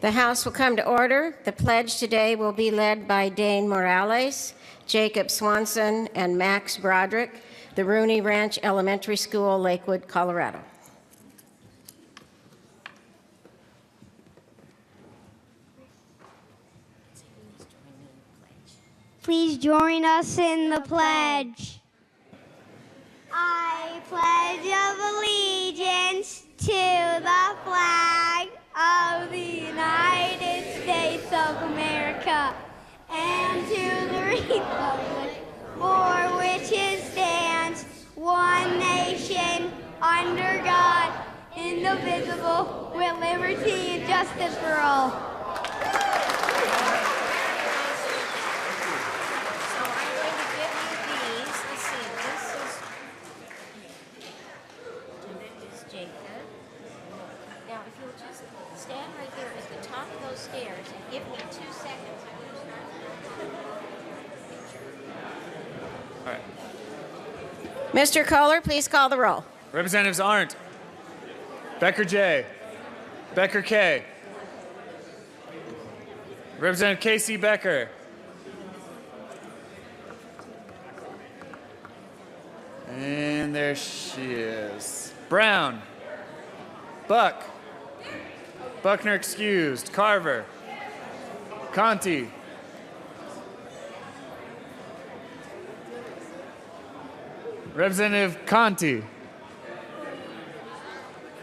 The House will come to order. The pledge today will be led by Dane Morales, Jacob Swanson, and Max Broderick, the Rooney Ranch Elementary School, Lakewood, Colorado. Please join us in the pledge. I pledge allegiance to the flag of the United States of America and to the republic for which it stands, one nation, under God, indivisible, with liberty and justice for all. Mr. Kohler, please call the roll. Representatives Arndt, Becker J, Becker K, Representative Casey Becker, and there she is. Brown, Buck, Buckner excused, Carver, Conti, Representative Conti,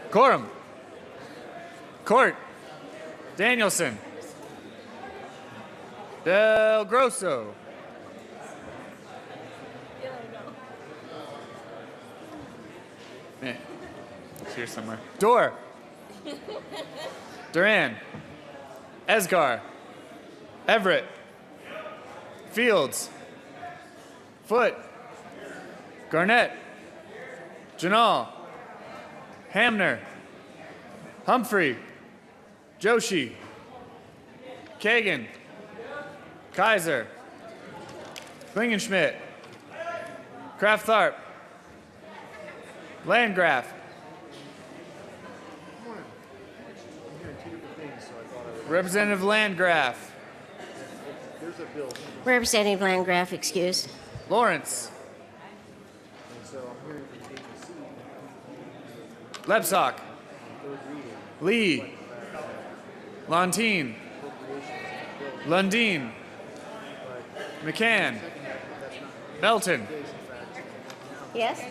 Corum, Court, Danielson, Del Grosso, it's here somewhere. Dorr, Duran, Esgar, Everett, Fields, Foote, Garnett, Janal, Hamner, Humphrey, Joshi, Kagan, Kaiser, Klingenschmidt, Kraft-Tharp, Landgraf, Representative Landgraf, Representative Landgraf, excused. Lawrence, Lebsock, Lee, Lontine, Lundeen, McCann, Melton, Yes?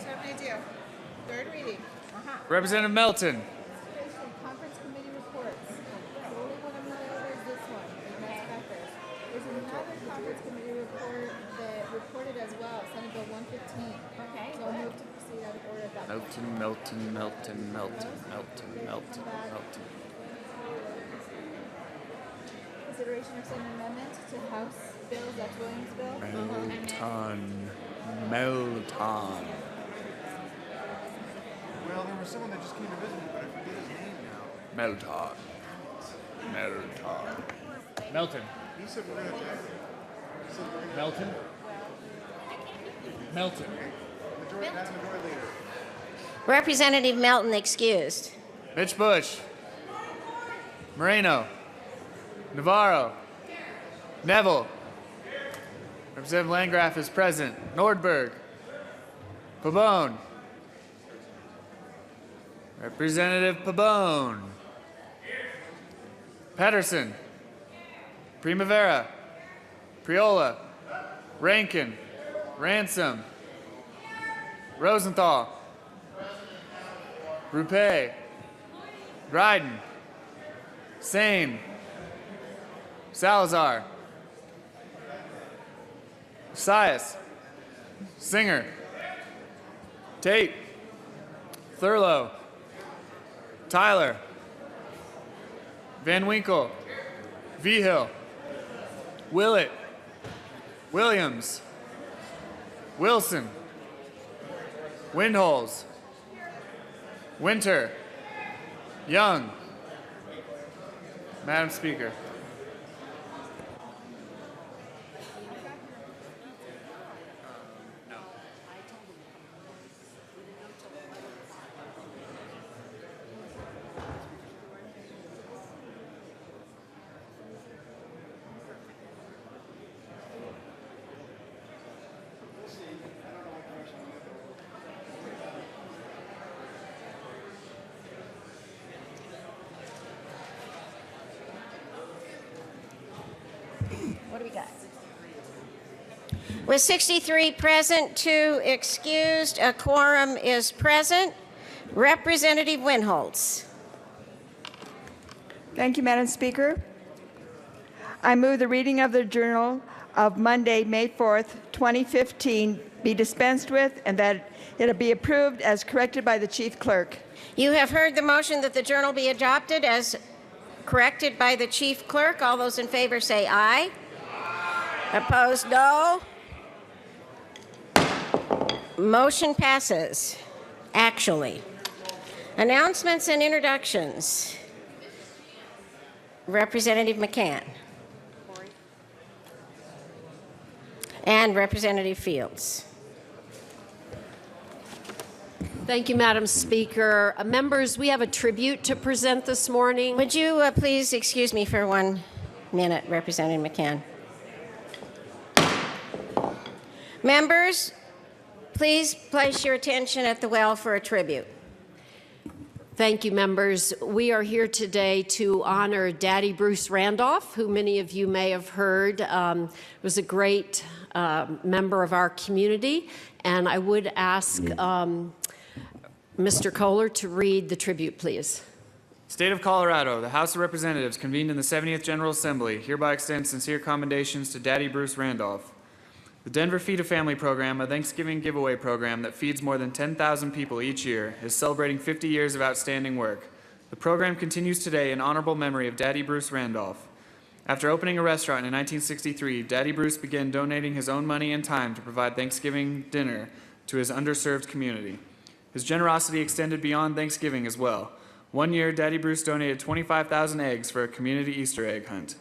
Third reading. Representative Melton, Conference committee reports. The only one I'm not over is this one, and that's Becker's. There's another conference committee report that reported as well, Senate Bill 115. Okay. So I'll move to proceed out of order at that point. Melton. Consideration of Senate amendment to House bills, that's Williams' bill. Melton. Well, there was someone that just came to visit me, but I forget his name now. Melton. He said we're going to attack him. He said we're going to Melton. That's majority leader. Representative Melton, excused. Mitch Bush, Moreno, Navarro, Neville, Representative Landgraf is present, Nordberg, Pabon, Representative Pabon, Pedersen, Primavera, Priola, Rankin, Ransom, Rosenthal, Rupe, Dryden, Sane, Salazar, Sias, Singer, Tate, Thurlow, Tyler, Van Winkle, Vigil, Willett, Williams, Wilson, Windholes, Winter, Young. Madam Speaker. What do we got? With 63 present, 2 excused, a quorum is present. Representative Winholtz. Thank you, Madam Speaker. I move the reading of the Journal of Monday, May 4th, 2015 be dispensed with and that it be approved as corrected by the Chief Clerk. You have heard the motion that the journal be adopted as corrected by the Chief Clerk. All those in favor say aye. Opposed, no. Motion passes, actually. Announcements and introductions. Representative McCann. And Representative Fields. Thank you, Madam Speaker. Members, we have a tribute to present this morning. Would you please excuse me for 1 minute, Representative McCann? Members, please place your attention at the well for a tribute. Thank you, members. We are here today to honor Daddy Bruce Randolph, who many of you may have heard was a great member of our community. And I would ask Mr. Kohler to read the tribute, please. State of Colorado, the House of Representatives convened in the 70th General Assembly hereby extends sincere commendations to Daddy Bruce Randolph. The Denver Feed a Family program, a Thanksgiving giveaway program that feeds more than 10,000 people each year, is celebrating 50 years of outstanding work. The program continues today in honorable memory of Daddy Bruce Randolph. After opening a restaurant in 1963, Daddy Bruce began donating his own money and time to provide Thanksgiving dinner to his underserved community. His generosity extended beyond Thanksgiving as well. One year, Daddy Bruce donated 25,000 eggs for a community Easter egg hunt.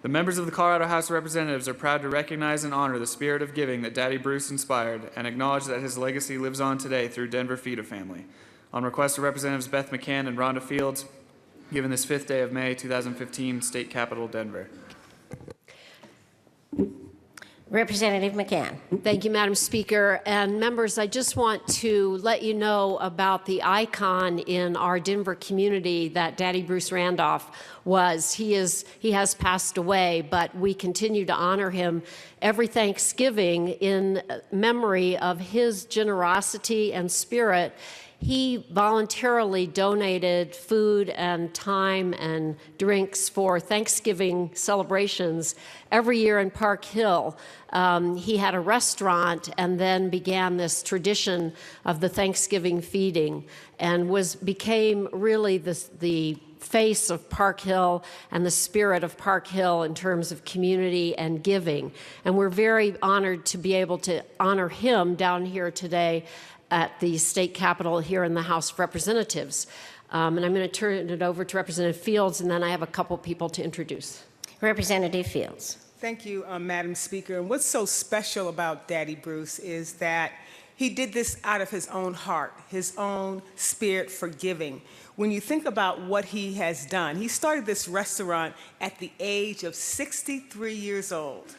The members of the Colorado House of Representatives are proud to recognize and honor the spirit of giving that Daddy Bruce inspired and acknowledge that his legacy lives on today through Denver Feed a Family. On request of Representatives Beth McCann and Rhonda Fields, given this 5th day of May, 2015, State Capitol, Denver. Representative McCann. Thank you, Madam Speaker. And members, I just want to let you know about the icon in our Denver community that Daddy Bruce Randolph was. He has passed away, but we continue to honor him every Thanksgiving in memory of his generosity and spirit. He voluntarily donated food and time and drinks for Thanksgiving celebrations every year in Park Hill. He had a restaurant and then began this tradition of the Thanksgiving feeding and became really the face of Park Hill and the spirit of Park Hill in terms of community and giving. And we're very honored to be able to honor him down here today at the state capitol here in the House of Representatives. And I'm going to turn it over to Representative Fields, and then I have a couple people to introduce. Representative Fields. Thank you, Madam Speaker. And what's so special about Daddy Bruce is that he did this out of his own heart, his own spirit for giving. When you think about what he has done, he started this restaurant at the age of 63 years old.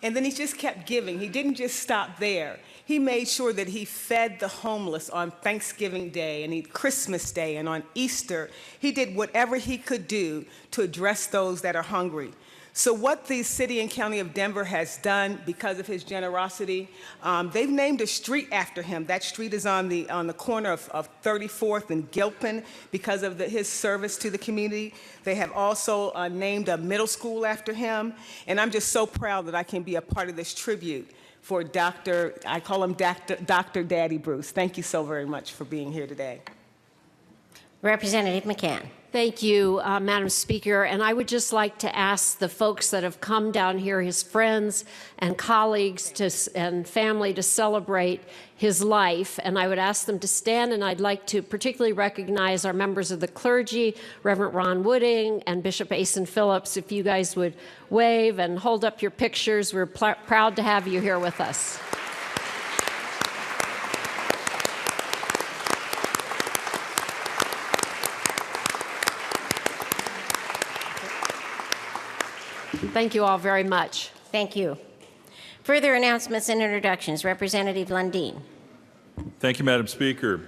And then he just kept giving. He didn't just stop there. He made sure that he fed the homeless on Thanksgiving Day and Christmas Day and on Easter. He did whatever he could do to address those that are hungry. So what the city and county of Denver has done because of his generosity, they've named a street after him. That street is on the corner of 34th and Gilpin because of his service to the community. They have also named a middle school after him. And I'm just so proud that I can be a part of this tribute for I call him Dr. Daddy Bruce. Thank you so very much for being here today. Representative McCann. Thank you, Madam Speaker. And I would just like to ask the folks that have come down here, his friends and colleagues and family, to celebrate his life. And I would ask them to stand, and I'd like to particularly recognize our members of the clergy, Reverend Ron Wooding and Bishop Asen Phillips. If you guys would wave and hold up your pictures, we're proud to have you here with us. Thank you all very much. Thank you. Further announcements and introductions. Representative Lundin. Thank you, Madam Speaker.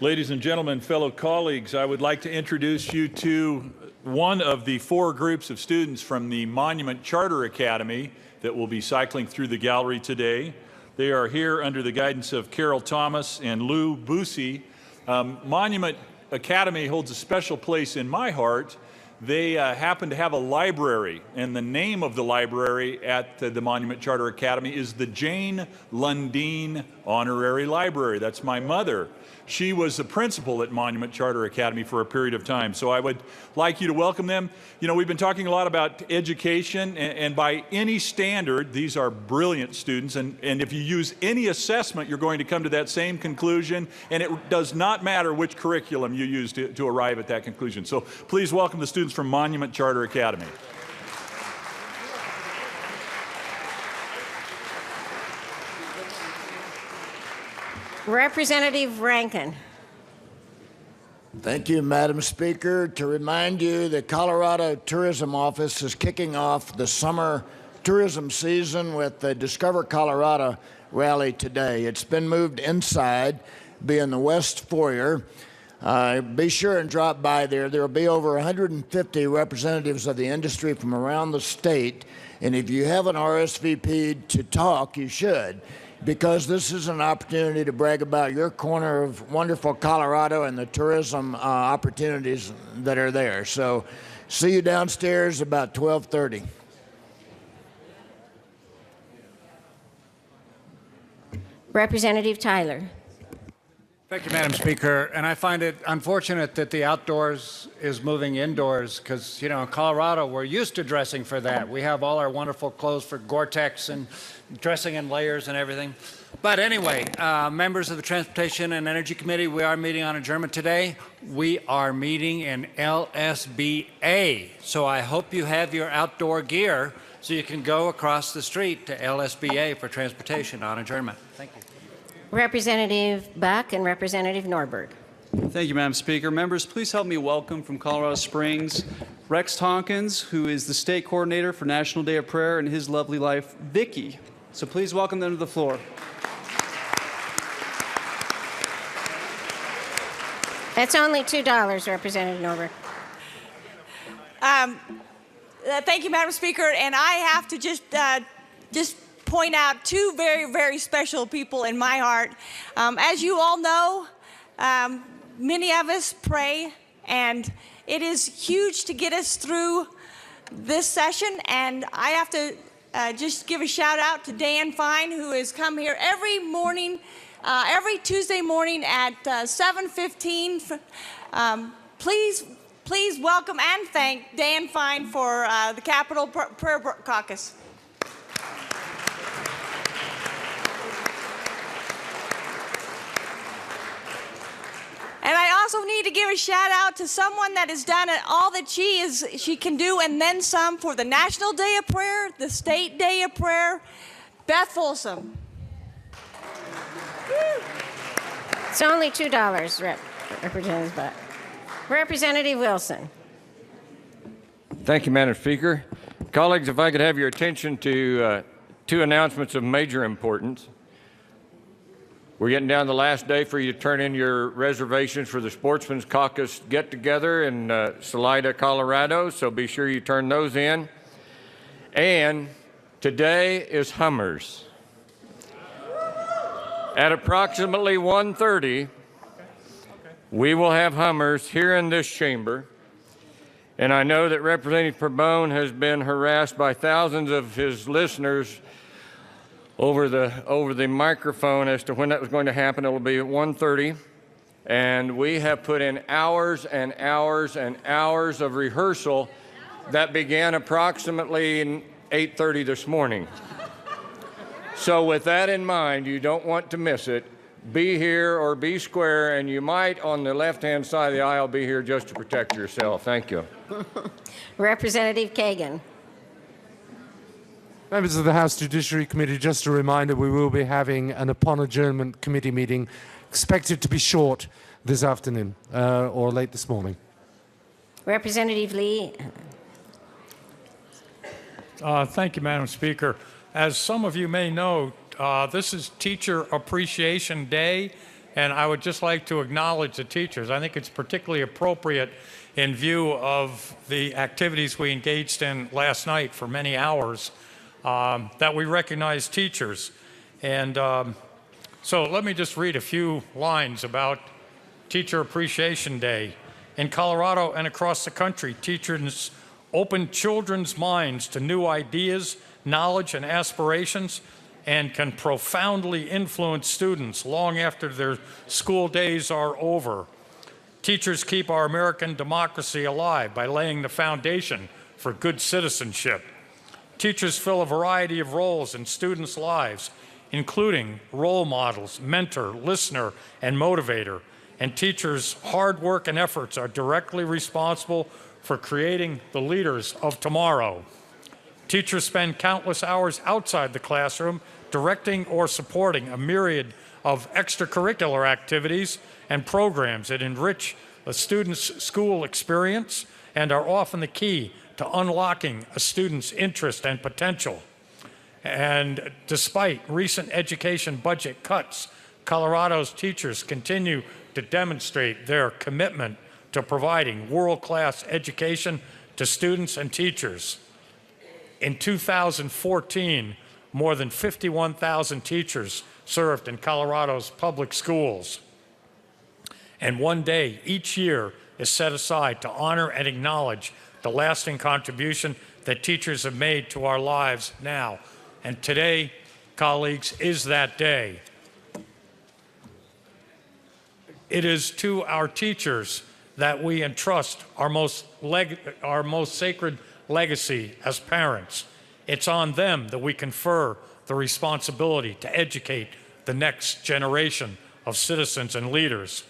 Ladies and gentlemen, fellow colleagues, I would like to introduce you to one of the 4 groups of students from the Monument Charter Academy that will be cycling through the gallery today. They are here under the guidance of Carol Thomas and Lou Busey. Monument Academy holds a special place in my heart. They happen to have a library, and the name of the library at the Monument Charter Academy is the Jane Lundeen Honorary Library. That's my mother. She was the principal at Monument Charter Academy for a period of time. So I would like you to welcome them. You know, we've been talking a lot about education, and by any standard, these are brilliant students. And if you use any assessment, you're going to come to that same conclusion. And it does not matter which curriculum you use to arrive at that conclusion. So please welcome the students from Monument Charter Academy. Representative Rankin. Thank you, Madam Speaker. To remind you, the Colorado Tourism Office is kicking off the summer tourism season with the Discover Colorado rally today. It's been moved inside, be in the West Foyer. Be sure and drop by there. There will be over 150 representatives of the industry from around the state. And if you haven't RSVP'd to talk, you should, because this is an opportunity to brag about your corner of wonderful Colorado and the tourism opportunities that are there. So see you downstairs about 12:30. Representative Tyler. Thank you, Madam Speaker. And I find it unfortunate that the outdoors is moving indoors because, you know, in Colorado, we're used to dressing for that. We have all our wonderful clothes for Gore-Tex and dressing in layers and everything. But anyway, members of the Transportation and Energy Committee, we are meeting on adjournment today. We are meeting in LSBA. So I hope you have your outdoor gear so you can go across the street to LSBA for transportation on adjournment. Thank you. Representative Buck and Representative Norberg. Thank you, Madam Speaker. Members, please help me welcome from Colorado Springs Rex Tompkins, who is the state coordinator for National Day of Prayer, and his lovely wife, Vicki. So please welcome them to the floor. That's only $2, Representative Norberg. Thank you, Madam Speaker. And I have to just point out 2 very, very special people in my heart. As you all know, many of us pray, and it is huge to get us through this session. And I have to just give a shout out to Dan Fine, who has come here every morning, every Tuesday morning at 7:15. Please welcome and thank Dan Fine for the Capitol Prayer Caucus. And I also need to give a shout out to someone that has done all that she can do and then some for the National Day of Prayer, the State Day of Prayer, Beth Folsom. It's only $2, Representative Buck. Representative Wilson. Thank you, Madam Speaker. Colleagues, if I could have your attention to 2 announcements of major importance. We're getting down to the last day for you to turn in your reservations for the Sportsman's Caucus get-together in Salida, Colorado, so be sure you turn those in. And today is Hummers. At approximately 1:30, we will have Hummers here in this chamber. And I know that Representative Pabon has been harassed by thousands of his listeners over the microphone as to when that was going to happen. It will be at 1:30, and we have put in hours and hours and hours of rehearsal that began approximately 8:30 this morning. So with that in mind, you don't want to miss it. Be here or be square, and you might, on the left-hand side of the aisle, be here just to protect yourself. Thank you. Representative Kagan. Members of the House Judiciary Committee, just a reminder, we will be having an upon adjournment committee meeting expected to be short this afternoon or late this morning. Representative Lee. Thank you, Madam Speaker. As some of you may know, this is Teacher Appreciation Day, and I would just like to acknowledge the teachers. I think it's particularly appropriate in view of the activities we engaged in last night for many hours that we recognize teachers. And so let me just read a few lines about Teacher Appreciation Day. In Colorado and across the country, teachers open children's minds to new ideas, knowledge, and aspirations, and can profoundly influence students long after their school days are over. Teachers keep our American democracy alive by laying the foundation for good citizenship. Teachers fill a variety of roles in students' lives, including role models, mentor, listener, and motivator. And teachers' hard work and efforts are directly responsible for creating the leaders of tomorrow. Teachers spend countless hours outside the classroom directing or supporting a myriad of extracurricular activities and programs that enrich a student's school experience and are often the key to unlocking a student's interest and potential. And despite recent education budget cuts, Colorado's teachers continue to demonstrate their commitment to providing world-class education to students and teachers. In 2014, more than 51,000 teachers served in Colorado's public schools. And one day each year is set aside to honor and acknowledge the lasting contribution that teachers have made to our lives now. And today, colleagues, is that day. It is to our teachers that we entrust our most sacred legacy as parents. It's on them that we confer the responsibility to educate the next generation of citizens and leaders.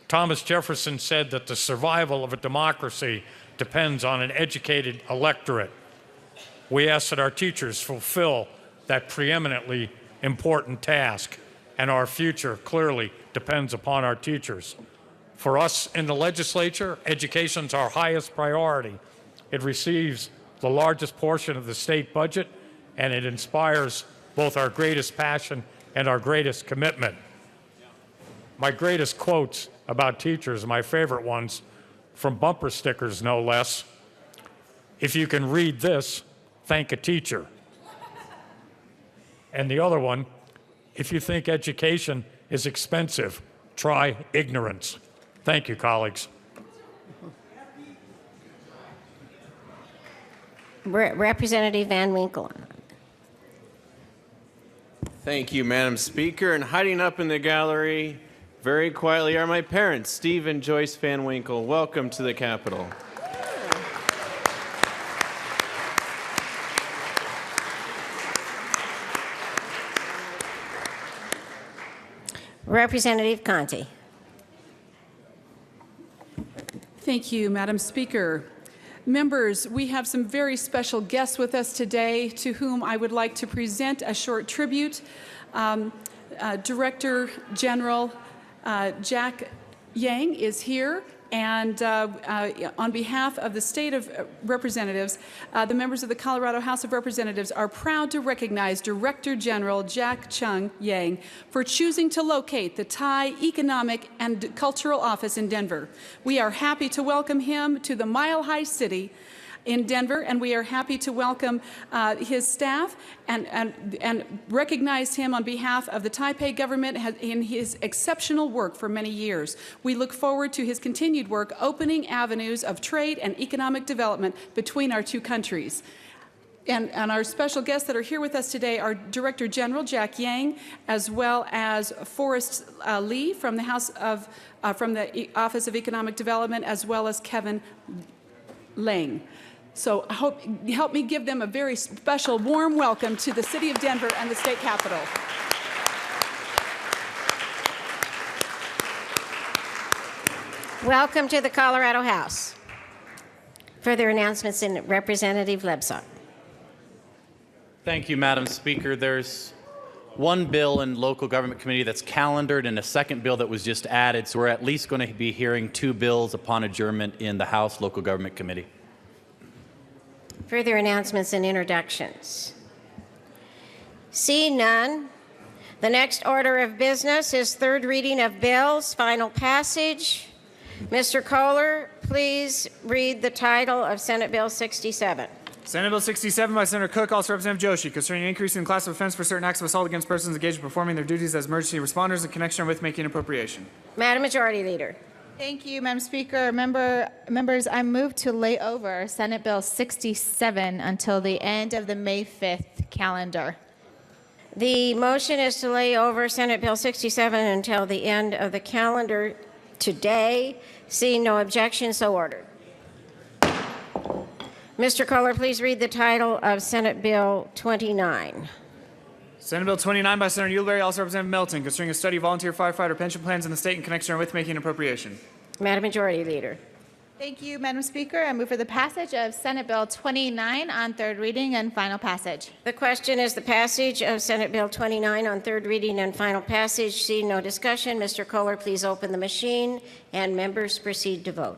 Thomas Jefferson said that the survival of a democracy depends on an educated electorate. We ask that our teachers fulfill that preeminently important task, and our future clearly depends upon our teachers. For us in the legislature, education's our highest priority. It receives the largest portion of the state budget, and it inspires both our greatest passion and our greatest commitment. My greatest quotes about teachers, my favorite ones, from bumper stickers no less. If you can read this, thank a teacher. And the other one, if you think education is expensive, try ignorance. Thank you, colleagues. Representative Van Winkle. Thank you, Madam Speaker. And hiding up in the gallery very quietly are my parents, Steve and Joyce Van Winkle. Welcome to the Capitol. Representative Conti. Thank you, Madam Speaker. Members, we have some very special guests with us today to whom I would like to present a short tribute. Director General Jack Yang is here, and on behalf of the State of Representatives, the members of the Colorado House of Representatives are proud to recognize Director General Jack Chung Yang for choosing to locate the Thai Economic and Cultural Office in Denver. We are happy to welcome him to the Mile High City in Denver, and we are happy to welcome his staff and recognize him on behalf of the Taipei government in his exceptional work for many years. We look forward to his continued work opening avenues of trade and economic development between our two countries. And our special guests that are here with us today are Director General Jack Yang, as well as Forrest Lee from the from the Office of Economic Development, as well as Kevin Lang. So help me give them a very special, warm welcome to the City of Denver and the State Capitol. Welcome to the Colorado House. Further announcements in Representative Lebsaw. Thank you, Madam Speaker. There's one bill in local government committee that's calendared and a second bill that was just added, so we're at least going to be hearing two bills upon adjournment in the House Local Government Committee. Further announcements and introductions. Seeing none, The next order of business is third reading of bills, final passage. Mr. Kohler, please read the title of Senate Bill 67. Senate Bill 67 by Senator Cook, also Representative Joshi, concerning an increase in the class of offense for certain acts of assault against persons engaged in performing their duties as emergency responders in connection with making appropriation. Madam Majority Leader. Thank you, Madam Speaker. Members, I move to lay over Senate Bill 67 until the end of the May 5th calendar. The motion is to lay over Senate Bill 67 until the end of the calendar today. Seeing no objection, so ordered. Mr. Kohler, please read the title of Senate Bill 29. Senate Bill 29 by Senator Ulibarri, also Representative Melton, concerning a study of volunteer firefighter pension plans in the state in connection with making appropriation. Madam Majority Leader. Thank you, Madam Speaker. I move for the passage of Senate Bill 29 on third reading and final passage. The question is the passage of Senate Bill 29 on third reading and final passage. Seeing no discussion, Mr. Kohler, please open the machine and members proceed to vote.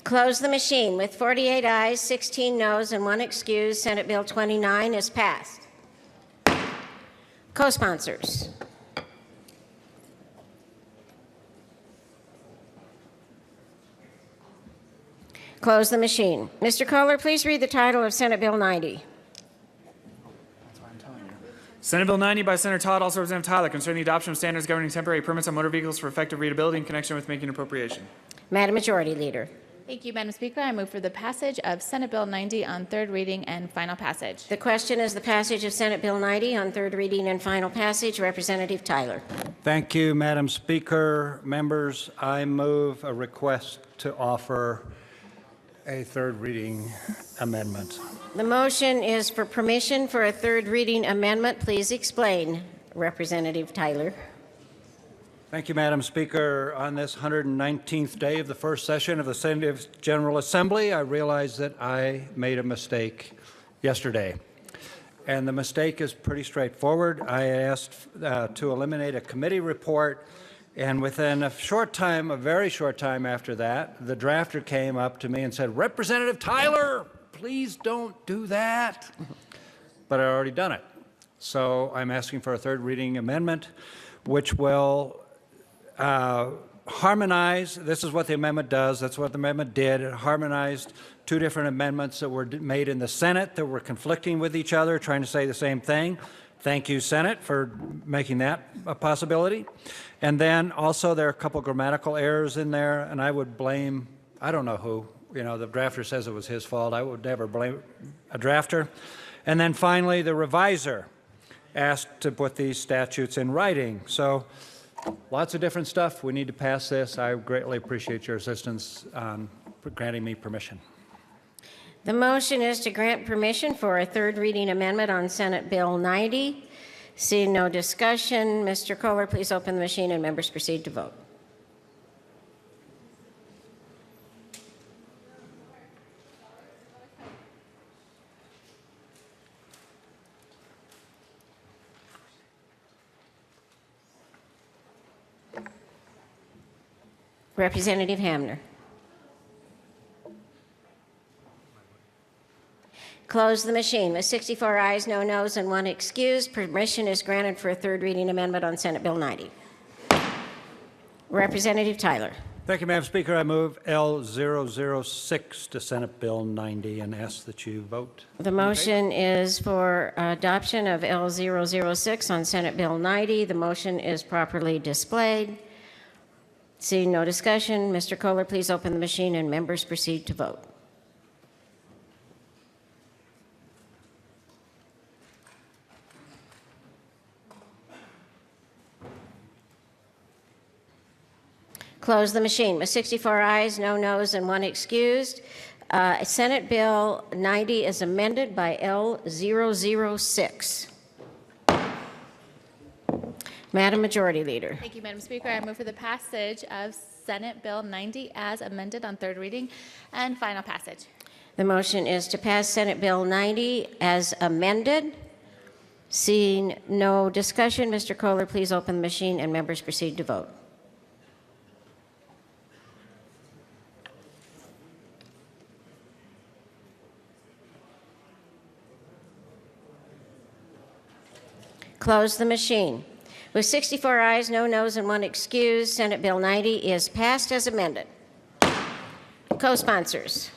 Close the machine. With 48 ayes, 16 noes, and 1 excused, Senate Bill 29 is passed. Co-sponsors. Close the machine. Mr. Kohler, please read the title of Senate Bill 90. Senate Bill 90 by Senator Todd, also Representative Tyler, concerning the adoption of standards governing temporary permits on motor vehicles for effective readability in connection with making appropriation. Madam Majority Leader. Thank you, Madam Speaker. I move for the passage of Senate Bill 90 on third reading and final passage. The question is the passage of Senate Bill 90 on third reading and final passage. Representative Tyler. Thank you, Madam Speaker. Members, I move a request to offer a third reading amendment. The motion is for permission for a third reading amendment. Please explain, Representative Tyler. Thank you, Madam Speaker. On this 119th day of the first session of the Senate General Assembly, I realize that I made a mistake yesterday. And the mistake is pretty straightforward. I asked to eliminate a committee report, and within a short time, a very short time after that, the drafter came up to me and said, "Representative Tyler, please don't do that." But I'd already done it. So I'm asking for a third reading amendment, which will harmonize. This is what the amendment does. That's what the amendment did. It harmonized two different amendments that were made in the Senate that were conflicting with each other, trying to say the same thing. Thank you, Senate, for making that a possibility. And then also there are a couple grammatical errors in there, and I would blame, I don't know who. You know, the drafter says it was his fault. I would never blame a drafter. And then finally, the reviser asked to put these statutes in writing. So lots of different stuff. We need to pass this. I greatly appreciate your assistance on granting me permission. The motion is to grant permission for a third reading amendment on Senate Bill 90. Seeing no discussion, Mr. Kohler, please open the machine and members proceed to vote. Representative Hamner. Close the machine. With 64 ayes, no noes, and 1 excused, permission is granted for a third reading amendment on Senate Bill 90. Representative Tyler. Thank you, Madam Speaker. I move L006 to Senate Bill 90 and ask that you vote. The motion is for adoption of L006 on Senate Bill 90. The motion is properly displayed. Seeing no discussion, Mr. Kohler, please open the machine and members proceed to vote. Close the machine. With 64 ayes, no noes, and 1 excused, Senate Bill 90 is amended by L006. Madam Majority Leader. Thank you, Madam Speaker. I move for the passage of Senate Bill 90 as amended on third reading and final passage. The motion is to pass Senate Bill 90 as amended. Seeing no discussion, Mr. Kohler, please open the machine and members proceed to vote. Close the machine. With 64 ayes, no noes, and 1 excused, Senate Bill 90 is passed as amended. Co-sponsors.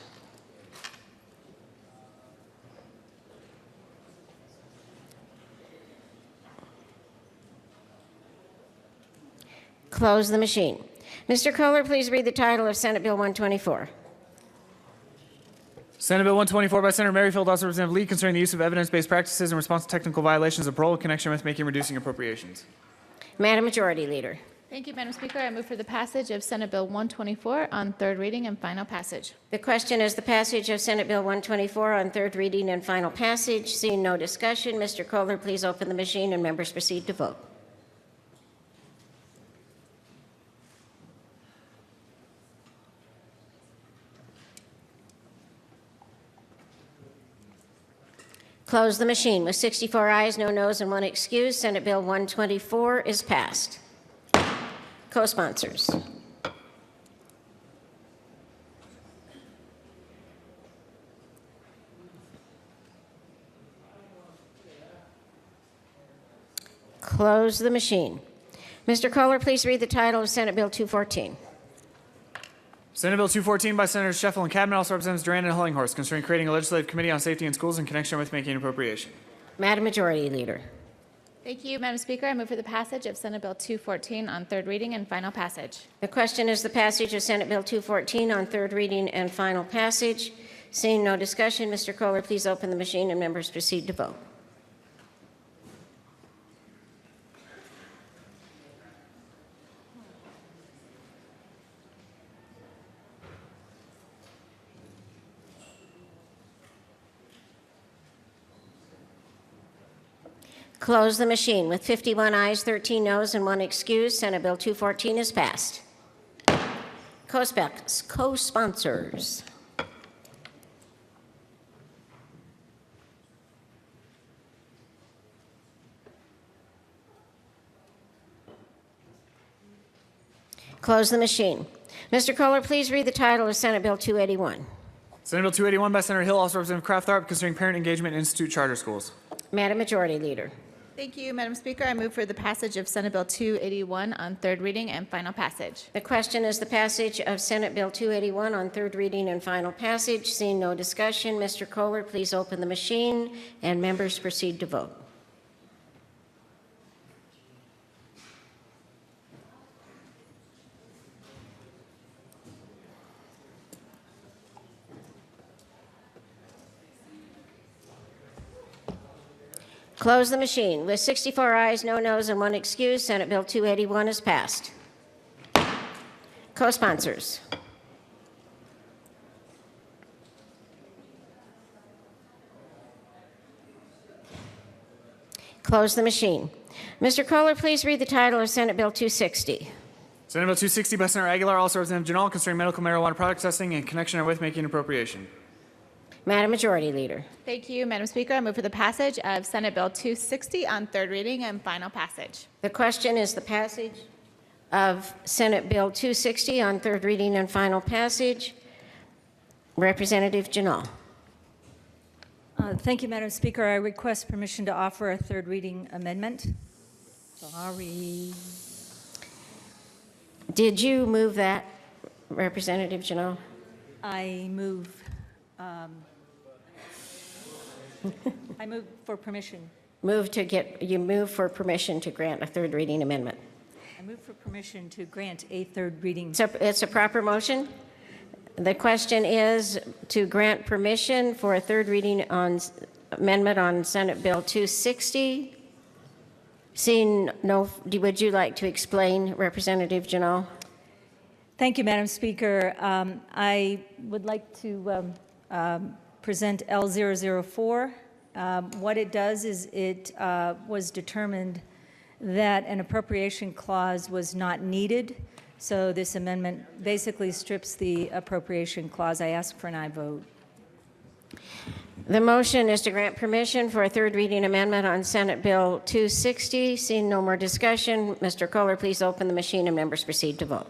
Close the machine. Mr. Kohler, please read the title of Senate Bill 124. Senate Bill 124 by Senator Merrifield, also Representative Lee, concerning the use of evidence-based practices in response to technical violations of parole in connection with making and reducing appropriations. Madam Majority Leader. Thank you, Madam Speaker. I move for the passage of Senate Bill 124 on third reading and final passage. The question is the passage of Senate Bill 124 on third reading and final passage. Seeing no discussion, Mr. Kohler, please open the machine and members proceed to vote. Close the machine. With 64 ayes, no noes, and 1 excused, Senate Bill 124 is passed. Co-sponsors. Close the machine. Mr. Kohler, please read the title of Senate Bill 214. Senate Bill 214 by Senators Sheffel and Cadman, also Representatives Duran and Hellinghorst, concerning creating a legislative committee on safety in schools in connection with making an appropriation. Madam Majority Leader. Thank you, Madam Speaker. I move for the passage of Senate Bill 214 on third reading and final passage. The question is the passage of Senate Bill 214 on third reading and final passage. Seeing no discussion, Mr. Kohler, please open the machine and members proceed to vote. Close the machine. With 51 ayes, 13 noes, and 1 excused, Senate Bill 214 is passed. Co-sponsors. Close the machine. Mr. Kohler, please read the title of Senate Bill 281. Senate Bill 281 by Senator Hill, also Representative Kraft-Tharp, concerning parent engagement in institute charter schools. Madam Majority Leader. Thank you, Madam Speaker. I move for the passage of Senate Bill 281 on third reading and final passage. The question is the passage of Senate Bill 281 on third reading and final passage. Seeing no discussion, Mr. Kohler, please open the machine and members proceed to vote. Close the machine. With 64 ayes, no noes, and 1 excused, Senate Bill 281 is passed. Co-sponsors. Close the machine. Mr. Kohler, please read the title of Senate Bill 260. Senate Bill 260 by Senator Aguilar, also Representative Janal, concerning medical marijuana product testing in connection with making an appropriation. Madam Majority Leader. Thank you, Madam Speaker. I move for the passage of Senate Bill 260 on third reading and final passage. The question is the passage of Senate Bill 260 on third reading and final passage. Representative Janal. Thank you, Madam Speaker. I request permission to offer a third reading amendment. Sorry. Did you move that, Representative Janal? I move. I move for permission. You move for permission to grant a third reading amendment. I move for permission to grant a third reading. So it's a proper motion. The question is to grant permission for a third reading on amendment on Senate Bill 260. Seeing no, would you like to explain, Representative Janal? Thank you, Madam Speaker. I would like to present L004. What it does is it was determined that an appropriation clause was not needed, So this amendment basically strips the appropriation clause. I ask for an aye vote. The motion is to grant permission for a third reading amendment on Senate Bill 260. Seeing no more discussion, Mr. Kohler, please open the machine and members proceed to vote.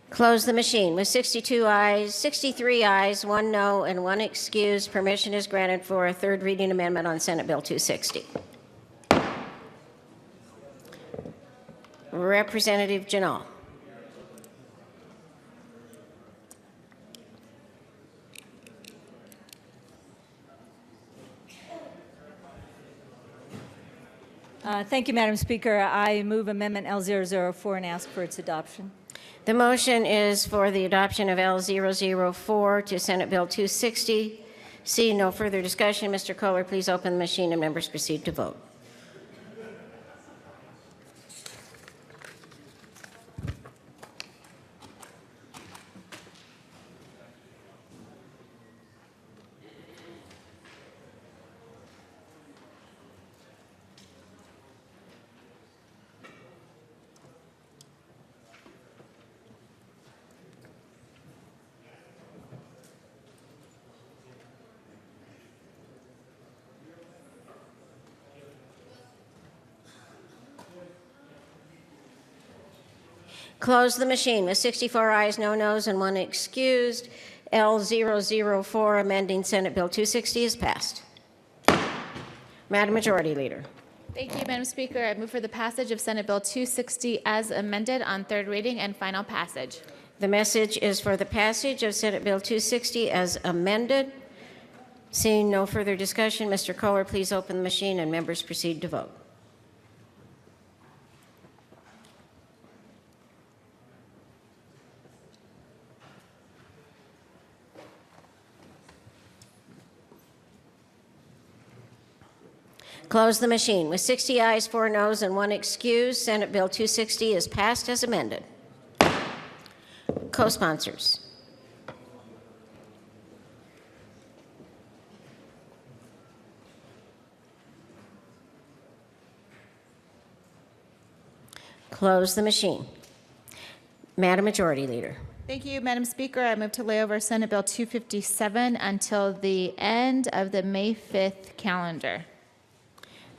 Close the machine. With 63 ayes, 1 no, and 1 excused, permission is granted for a third reading amendment on Senate Bill 260. Representative Janal. Thank you, Madam Speaker. I move Amendment L004 and ask for its adoption. The motion is for the adoption of L004 to Senate Bill 260. Seeing no further discussion, Mr. Kohler, please open the machine and members proceed to vote. Close the machine. With 64 ayes, no nos, and 1 excused, L004 amending Senate Bill 260 is passed. Madam Majority Leader. Thank you, Madam Speaker. I move for the passage of Senate Bill 260 as amended on third reading and final passage. The message is for the passage of Senate Bill 260 as amended. Seeing no further discussion, Mr. Kohler, please open the machine and members proceed to vote. Close the machine. With 60 ayes, 4 noes, and 1 excused, Senate Bill 260 is passed as amended. Co-sponsors. Close the machine. Madam Majority Leader. Thank you, Madam Speaker. I move to lay over Senate Bill 257 until the end of the May 5th calendar.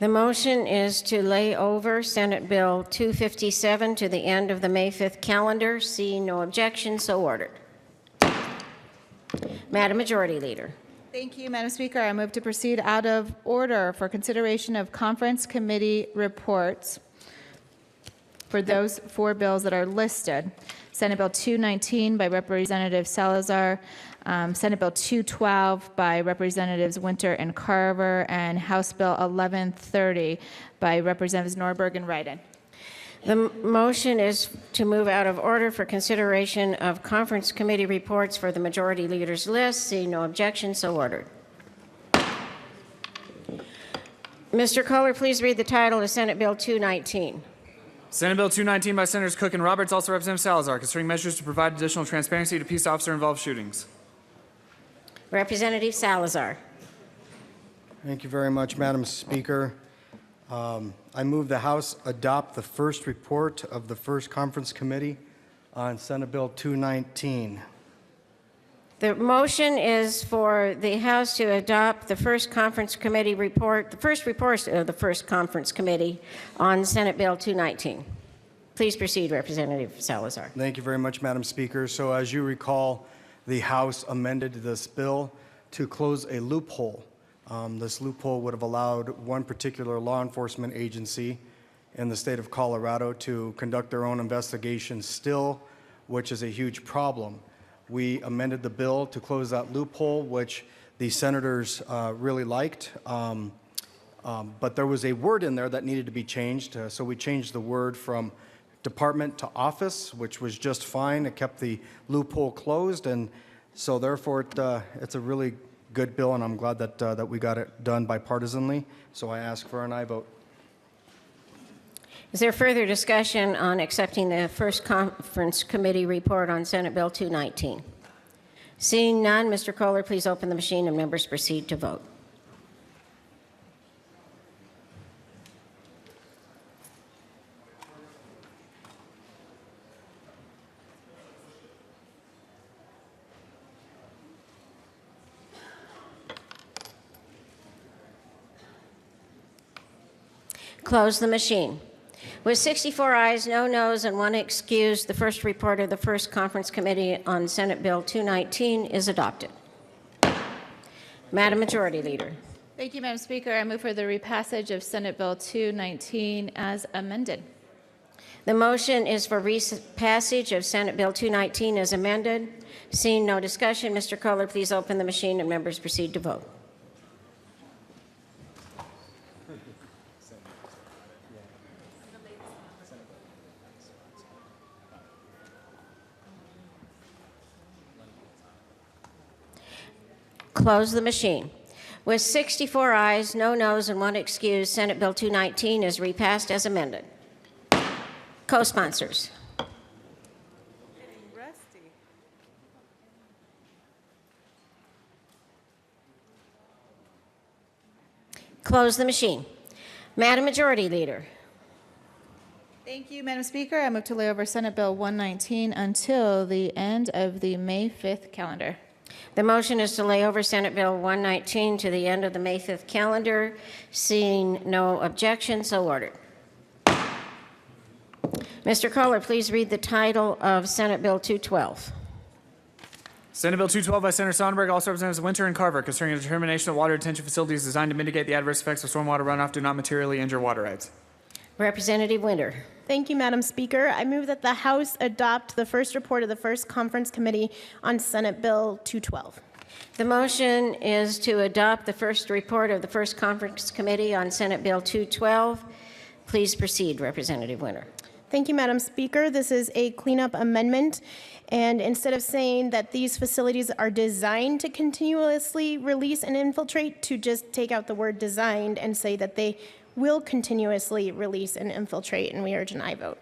The motion is to lay over Senate Bill 257 to the end of the May 5th calendar. Seeing no objection, so ordered. Madam Majority Leader. Thank you, Madam Speaker. I move to proceed out of order for consideration of conference committee reports for those 4 bills that are listed. Senate Bill 219 by Representative Salazar, Senate Bill 212 by Representatives Winter and Carver, and House Bill 1130 by Representatives Norberg and Wyden. The motion is to move out of order for consideration of conference committee reports for the Majority Leader's list. Seeing no objection, so ordered. Mr. Kohler, please read the title of Senate Bill 219. Senate Bill 219 by Senators Cook and Roberts, also Representative Salazar, concerning measures to provide additional transparency to peace officer-involved shootings. Representative Salazar. Thank you very much, Madam Speaker. I move the House adopt the first report of the first conference committee on Senate Bill 219. The motion is for the House to adopt the first conference committee report, the first report of the first conference committee on Senate Bill 219. Please proceed, Representative Salazar. Thank you very much, Madam Speaker. So as you recall, the House amended this bill to close a loophole. This loophole would have allowed one particular law enforcement agency in the state of Colorado to conduct their own investigation still, which is a huge problem. We amended the bill to close that loophole, which the senators really liked. But there was a word in there that needed to be changed. So we changed the word from department to office, which was just fine. It kept the loophole closed. And so therefore, it's a really good bill, and I'm glad that, that we got it done bipartisanly. So I ask for an aye vote. Is there further discussion on accepting the first conference committee report on Senate Bill 219? Seeing none, Mr. Kohler, please open the machine and members proceed to vote. Close the machine. With 64 ayes, no noes, and 1 excused, the first report of the first conference committee on Senate Bill 219 is adopted. Madam Majority Leader. Thank you, Madam Speaker. I move for the repassage of Senate Bill 219 as amended. The motion is for passage of Senate Bill 219 as amended. Seeing no discussion, Mr. Kohler, please open the machine and members proceed to vote. Close the machine. With 64 ayes, no noes, and 1 excused, Senate Bill 219 is repassed as amended. Co-sponsors. Close the machine. Madam Majority Leader. Thank you, Madam Speaker. I move to lay over Senate Bill 119 until the end of the May 5th calendar. The motion is to lay over Senate Bill 119 to the end of the May 5th calendar. Seeing no objection, so ordered. Mr. Kohler, please read the title of Senate Bill 212. Senate Bill 212 by Senator Sonnenberg, also Representatives Winter and Carver, concerning a determination that water retention facilities designed to mitigate the adverse effects of stormwater runoff do not materially injure water rights. Representative Winter. Thank you, Madam Speaker. I move that the House adopt the first report of the first conference committee on Senate Bill 212. The motion is to adopt the first report of the first conference committee on Senate Bill 212. Please proceed, Representative Winter. Thank you, Madam Speaker. This is a cleanup amendment. And instead of saying that these facilities are designed to continuously release and infiltrate, to just take out the word designed and say that they will continuously release and infiltrate, and we urge an aye vote.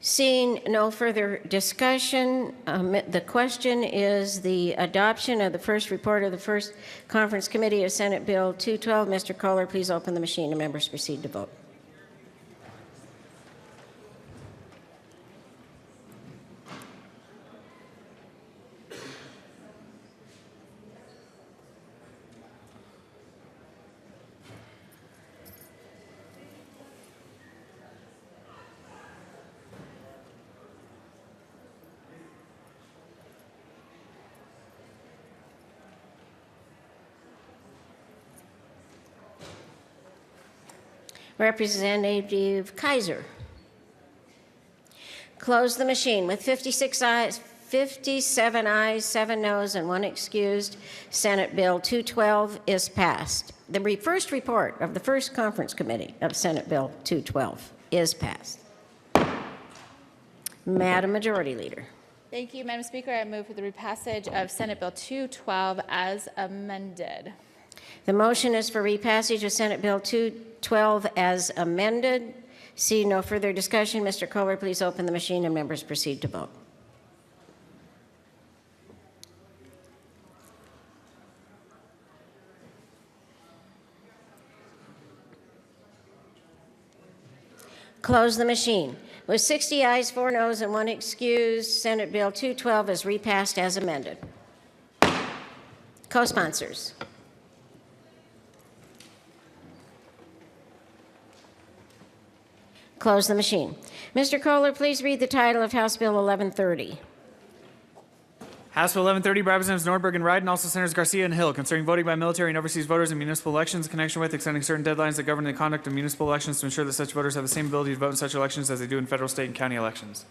Seeing no further discussion, the question is the adoption of the first report of the first conference committee of Senate Bill 212. Mr. Kohler, please open the machine and members proceed to vote. Representative Kaiser. Close the machine. With 57 ayes, 7 noes, and 1 excused, Senate Bill 212 is passed. The first report of the first conference committee of Senate Bill 212 is passed. Madam Majority Leader. Thank you, Madam Speaker. I move for the repassage of Senate Bill 212 as amended. The motion is for repassage of Senate Bill 212 as amended. See no further discussion. Mr. Kohler, please open the machine and members proceed to vote. Close the machine. With 60 ayes, 4 noes, and 1 excused, Senate Bill 212 is repassed as amended. Co-sponsors. Close the machine. Mr. Kohler, please read the title of House Bill 1130. House Bill 1130 by Representatives Nordberg and Ryden, also Senators Garcia and Hill, concerning voting by military and overseas voters in municipal elections in connection with extending certain deadlines that govern the conduct of municipal elections to ensure that such voters have the same ability to vote in such elections as they do in federal, state, and county elections.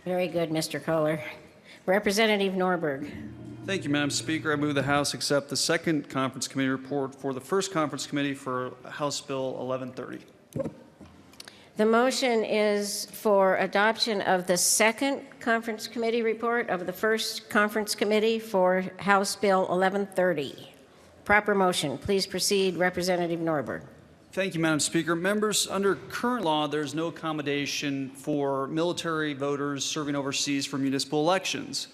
Very good, Mr. Kohler. Representative Norberg. Thank you, Madam Speaker. I move the House accept the second conference committee report for the first conference committee for House Bill 1130. The motion is for adoption of the second conference committee report of the first conference committee for House Bill 1130. Proper motion. Please proceed, Representative Norberg. Thank you, Madam Speaker. Members, under current law, there's no accommodation for military voters serving overseas for municipal elections.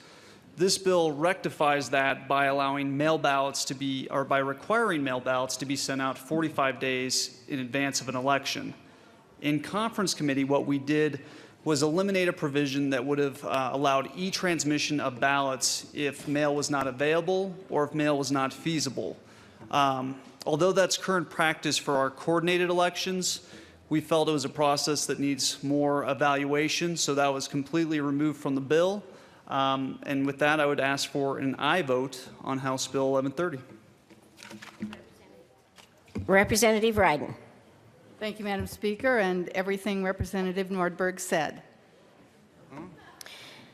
This bill rectifies that by allowing mail ballots to be, or by requiring mail ballots to be sent out 45 days in advance of an election. In conference committee, what we did was eliminate a provision that would have allowed e-transmission of ballots if mail was not available or if mail was not feasible. Although that's current practice for our coordinated elections, we felt it was a process that needs more evaluation, so that was completely removed from the bill. And with that, I would ask for an aye vote on House Bill 1130. Representative Ryden. Thank you, Madam Speaker, and everything Representative Nordberg said.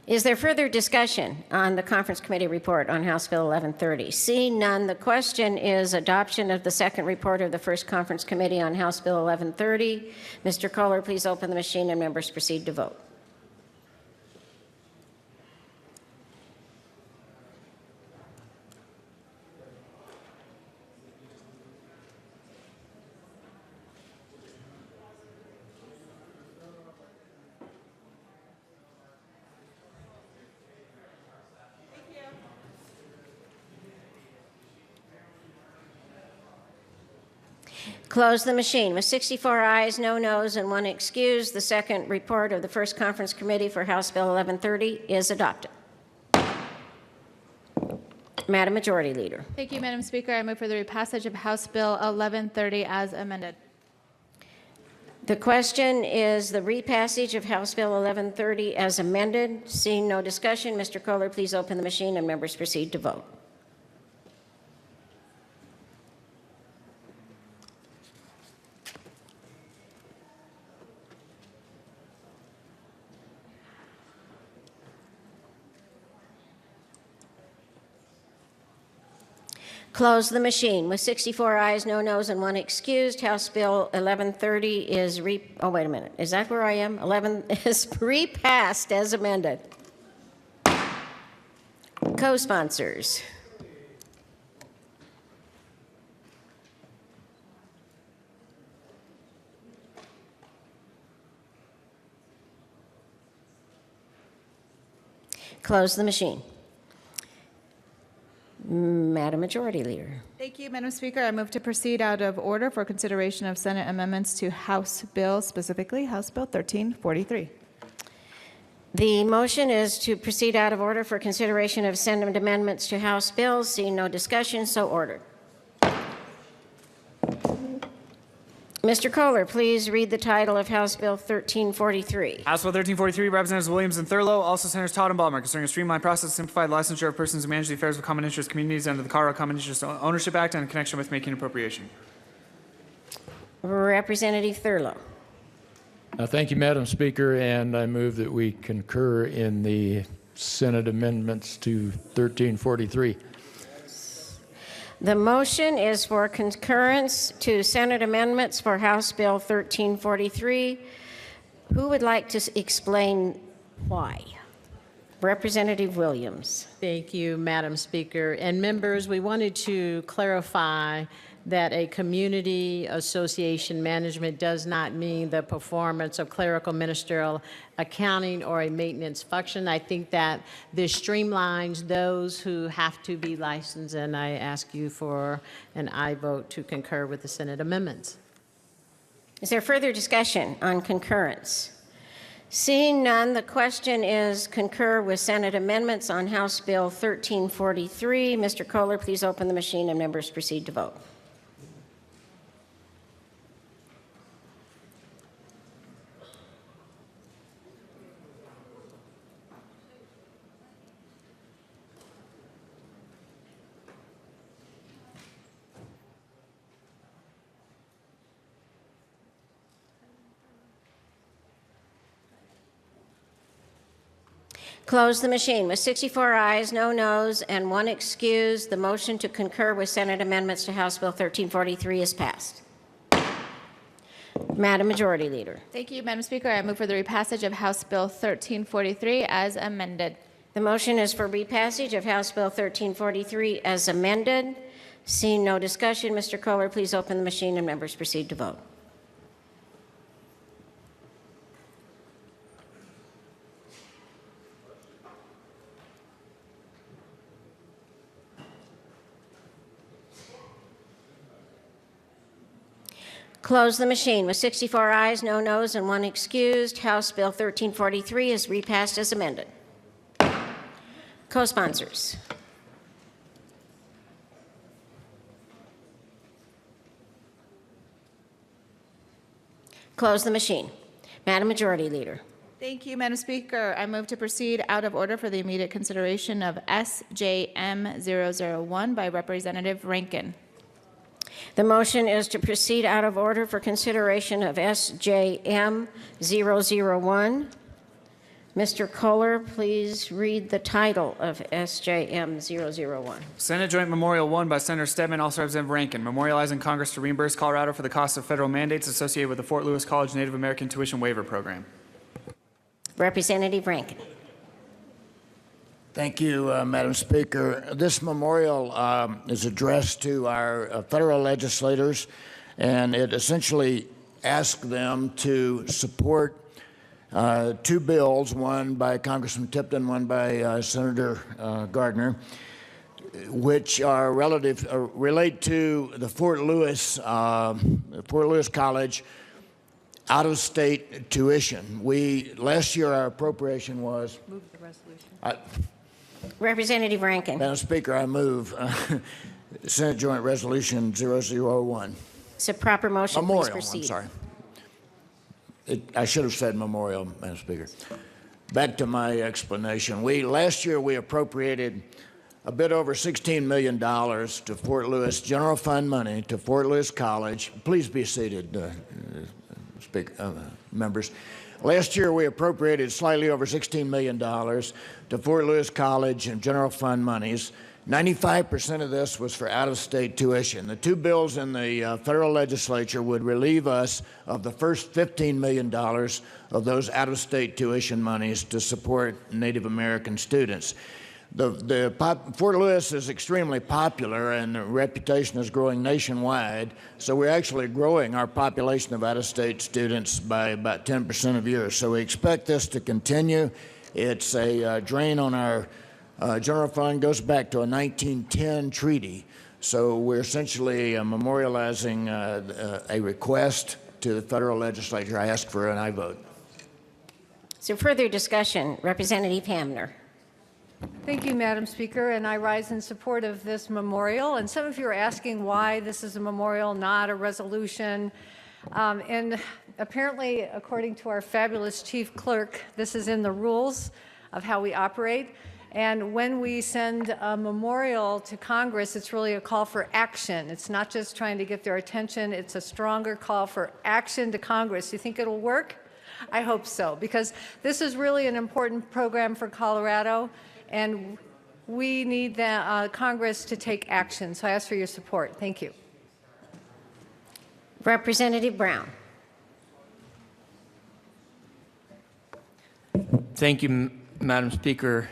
Is there further discussion on the Conference Committee report on House Bill 1130? Seeing none, the question is adoption of the second report of the first Conference Committee on House Bill 1130. Mr. Kohler, please open the machine and members proceed to vote. Close the machine. With 64 ayes, no noes, and 1 excused, the second report of the first Conference Committee for House Bill 1130 is adopted. Madam Majority Leader. Thank you, Madam Speaker. I move for the repassage of House Bill 1130 as amended. The question is the repassage of House Bill 1130 as amended. Seeing no discussion, Mr. Kohler, please open the machine and members proceed to vote. Close the machine. With 64 ayes, no noes, and 1 excused, House Bill 1130 is oh, wait a minute. Is that where I am? 11 is repassed as amended. Co-sponsors. Close the machine. Madam Majority Leader. Thank you, Madam Speaker. I move to proceed out of order for consideration of Senate amendments to House Bill, specifically House Bill 1343. The motion is to proceed out of order for consideration of Senate amendments to House bills. Seeing no discussion, so ordered. Mr. Kohler, please read the title of House Bill 1343. House Bill 1343, Representatives Williams and Thurlow, also Senators Todd and Ballmer, concerning a streamlined process to simplify the licensure of persons who manage the affairs of common interest communities under the Colorado Common Interest Ownership Act and in connection with making appropriation. Representative Thurlow. Thank you, Madam Speaker, and I move that we concur in the Senate amendments to 1343. The motion is for concurrence to Senate amendments for House Bill 1343. Who would like to explain why? Representative Williams. Thank you, Madam Speaker. And members, we wanted to clarify that a community association management does not mean the performance of clerical, ministerial, accounting, or a maintenance function. I think that this streamlines those who have to be licensed, and I ask you for an aye vote to concur with the Senate amendments. Is there further discussion on concurrence? Seeing none, the question is concur with Senate amendments on House Bill 1343. Mr. Kohler, please open the machine and members proceed to vote. Close the machine. With 64 ayes, no noes, and 1 excused, the motion to concur with Senate amendments to House Bill 1343 is passed. Madam Majority Leader. Thank you, Madam Speaker. I move for the repassage of House Bill 1343 as amended. The motion is for repassage of House Bill 1343 as amended. Seeing no discussion, Mr. Kohler, please open the machine and members proceed to vote. Close the machine. With 64 ayes, no noes, and 1 excused, House Bill 1343 is repassed as amended. Co-sponsors. Close the machine. Madam Majority Leader. Thank you, Madam Speaker. I move to proceed out of order for the immediate consideration of SJM 001 by Representative Rankin. The motion is to proceed out of order for consideration of SJM 001. Mr. Kohler, please read the title of SJM 001. Senate Joint Memorial 1 by Senator Stedman, also Representative Rankin, memorializing Congress to reimburse Colorado for the cost of federal mandates associated with the Fort Lewis College Native American Tuition Waiver Program. Representative Rankin. Thank you, Madam Speaker. This memorial is addressed to our federal legislators, and it essentially asks them to support 2 bills, one by Congressman Tipton, one by Senator Gardner, which are relate to the Fort Lewis College out-of-state tuition. Last year our appropriation was. Move the resolution. Representative Rankin. Madam Speaker, I move Senate Joint Resolution 001. It's a proper motion. Memorial, Please proceed. I'm sorry. I should have said memorial, Madam Speaker. Back to my explanation. Last year we appropriated a bit over $16 million to Fort Lewis, general fund money to Fort Lewis College. Please be seated, members. Last year we appropriated slightly over $16 million to Fort Lewis College and general fund monies. 95% of this was for out-of-state tuition. The 2 bills in the federal legislature would relieve us of the first $15 million of those out-of-state tuition monies to support Native American students. Fort Lewis is extremely popular, and the reputation is growing nationwide, so we're actually growing our population of out-of-state students by about 10% a year. So we expect this to continue. It's a drain on our general fund, goes back to a 1910 treaty. So we're essentially memorializing a request to the federal legislature. I ask for an aye vote. So further discussion, Representative Hamner. Thank you, Madam Speaker, and I rise in support of this memorial. And some of you are asking why this is a memorial, not a resolution. And apparently, according to our fabulous chief clerk, this is in the rules of how we operate. And when we send a memorial to Congress, it's really a call for action. It's not just trying to get their attention. It's a stronger call for action to Congress. You think it'll work? I hope so, because this is really an important program for Colorado, and we need the Congress to take action. So I ask for your support. Thank you. Representative Brown. Thank you, Madam Speaker.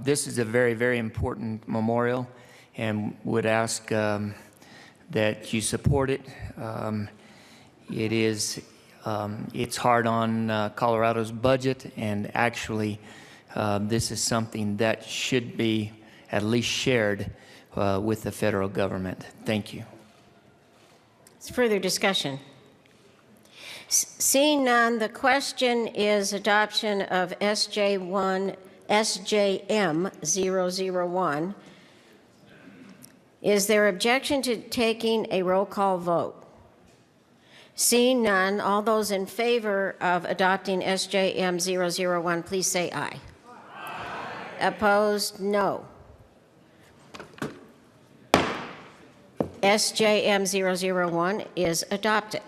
This is a very, very important memorial, and would ask that you support it. It's hard on Colorado's budget, and actually this is something that should be at least shared with the federal government. Thank you. Further discussion. Seeing none, the question is adoption of SJM 001. Is there objection to taking a roll call vote? Seeing none, all those in favor of adopting SJM 001, please say aye. Opposed, no. SJM 001 is adopted.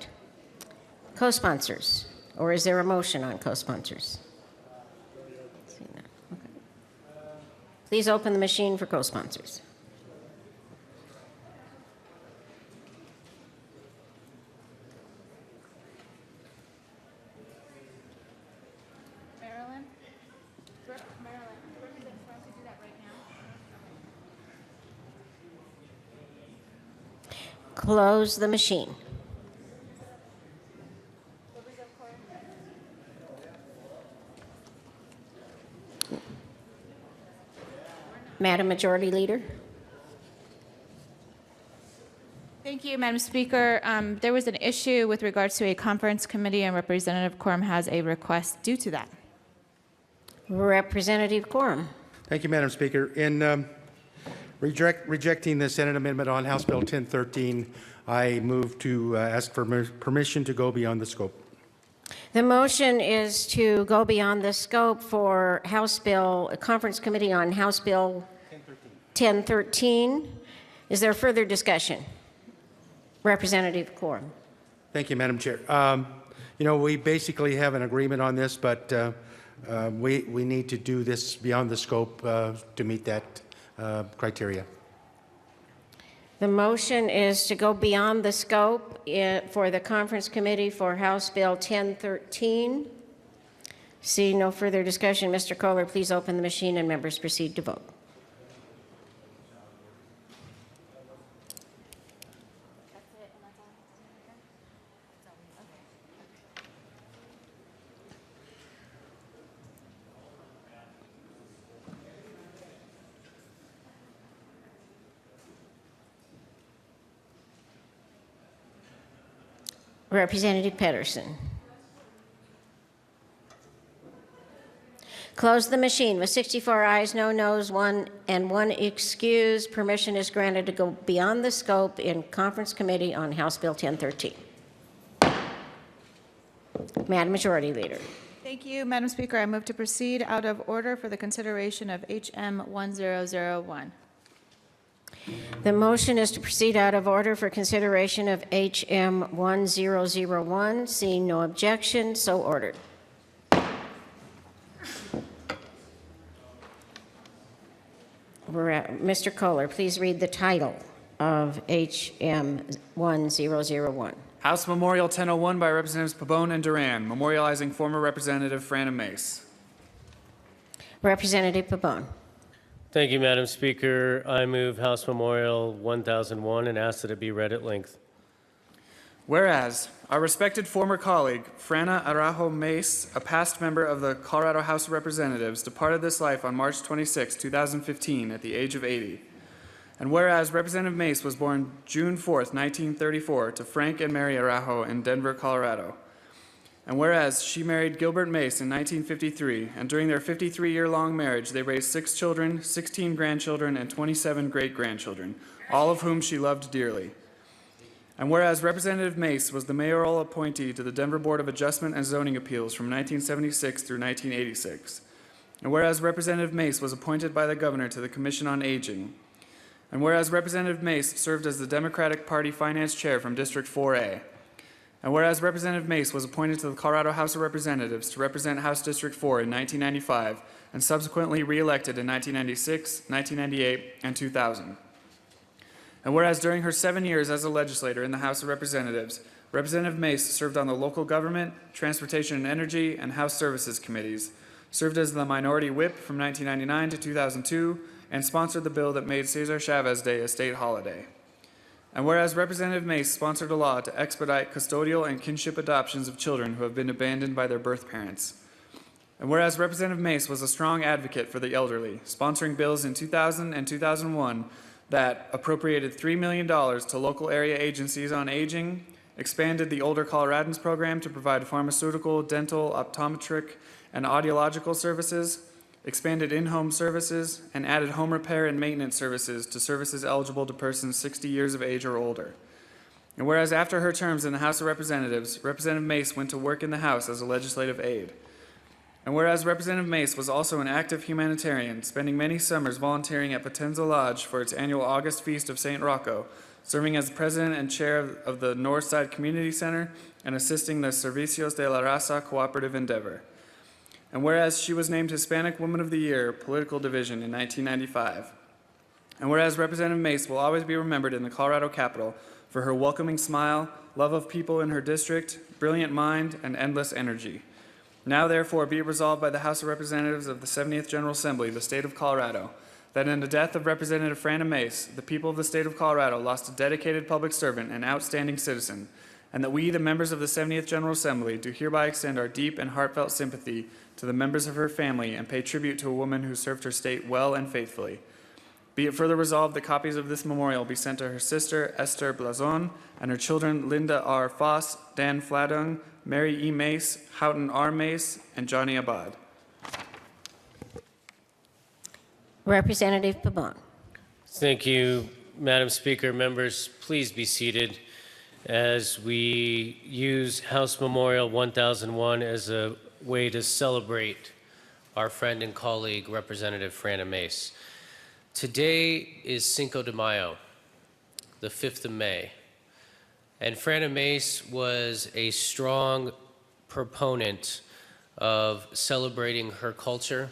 Co-sponsors, or is there a motion on co-sponsors? Please open the machine for co-sponsors. Marilyn? Marilyn, do that right now? Close the machine. Madam Majority Leader. Thank you, Madam Speaker. There was an issue with regards to a conference committee, and Representative Quorum has a request due to that. Representative Quorum. Thank you, Madam Speaker. In rejecting the Senate amendment on House Bill 1013, I move to ask for permission to go beyond the scope. The motion is to go beyond the scope for House Bill, a conference committee on House Bill 1013. Is there further discussion? Representative Quorum. Thank you, Madam Chair. You know, we basically have an agreement on this, but we need to do this beyond the scope to meet that criteria. The motion is to go beyond the scope for the conference committee for House Bill 1013. See no further discussion. Mr. Kohler, please open the machine and members proceed to vote. Representative Pedersen. Close the machine with 64 ayes, no noes, one excuse. Permission is granted to go beyond the scope in conference committee on House Bill 1013. Madam Majority Leader. Thank you, Madam Speaker. I move to proceed out of order for the consideration of HM 1001. The motion is to proceed out of order for consideration of HM 1001. Seeing no objection, so ordered. Mr. Kohler, please read the title of HM 1001. House Memorial 1001 by Representatives Pabon and Duran, memorializing former Representative Frana Mace. Representative Pabon. Thank you, Madam Speaker. I move House Memorial 1001 and ask that it be read at length. Whereas, our respected former colleague, Frana Araujo Mace, a past member of the Colorado House of Representatives, departed this life on March 26, 2015, at the age of 80. And whereas Representative Mace was born June 4, 1934, to Frank and Mary Araujo in Denver, Colorado. And whereas she married Gilbert Mace in 1953, and during their 53-year-long marriage, they raised 6 children, 16 grandchildren, and 27 great-grandchildren, all of whom she loved dearly. And whereas Representative Mace was the mayoral appointee to the Denver Board of Adjustment and Zoning Appeals from 1976 through 1986. And whereas Representative Mace was appointed by the governor to the Commission on Aging. And whereas Representative Mace served as the Democratic Party Finance Chair from District 4A. And whereas Representative Mace was appointed to the Colorado House of Representatives to represent House District 4 in 1995 and subsequently re-elected in 1996, 1998, and 2000. And whereas during her 7 years as a legislator in the House of Representatives, Representative Mace served on the Local Government, Transportation and Energy, and House Services Committees, served as the Minority Whip from 1999 to 2002, and sponsored the bill that made Cesar Chavez Day a state holiday. And whereas Representative Mace sponsored a law to expedite custodial and kinship adoptions of children who have been abandoned by their birth parents. And whereas Representative Mace was a strong advocate for the elderly, sponsoring bills in 2000 and 2001 that appropriated $3 million to local area agencies on aging, expanded the Older Coloradans program to provide pharmaceutical, dental, optometric, and audiological services, expanded in-home services, and added home repair and maintenance services to services eligible to persons 60 years of age or older. And whereas after her terms in the House of Representatives, Representative Mace went to work in the House as a legislative aide. And whereas Representative Mace was also an active humanitarian, spending many summers volunteering at Potenza Lodge for its annual August Feast of St. Rocco, serving as the president and chair of the Northside Community Center, and assisting the Servicios de la Raza cooperative endeavor. And whereas she was named Hispanic Woman of the Year, Political Division, in 1995. And whereas Representative Mace will always be remembered in the Colorado Capitol for her welcoming smile, love of people in her district, brilliant mind, and endless energy. Now, therefore, be it resolved by the House of Representatives of the 70th General Assembly of the State of Colorado that in the death of Representative Frana Mace, the people of the state of Colorado lost a dedicated public servant and outstanding citizen, and that we, the members of the 70th General Assembly, do hereby extend our deep and heartfelt sympathy to the members of her family and pay tribute to a woman who served her state well and faithfully. Be it further resolved that copies of this memorial be sent to her sister, Esther Blazon, and her children, Linda R. Foss, Dan Fladung, Mary E. Mace, Houghton R. Mace, and Johnny Abad. Representative Pabon. Thank you, Madam Speaker. Members, please be seated as we use House Memorial 1001 as a way to celebrate our friend and colleague, Representative Frana Mace. Today is Cinco de Mayo, the 5th of May, and Frana Mace was a strong proponent of celebrating her culture,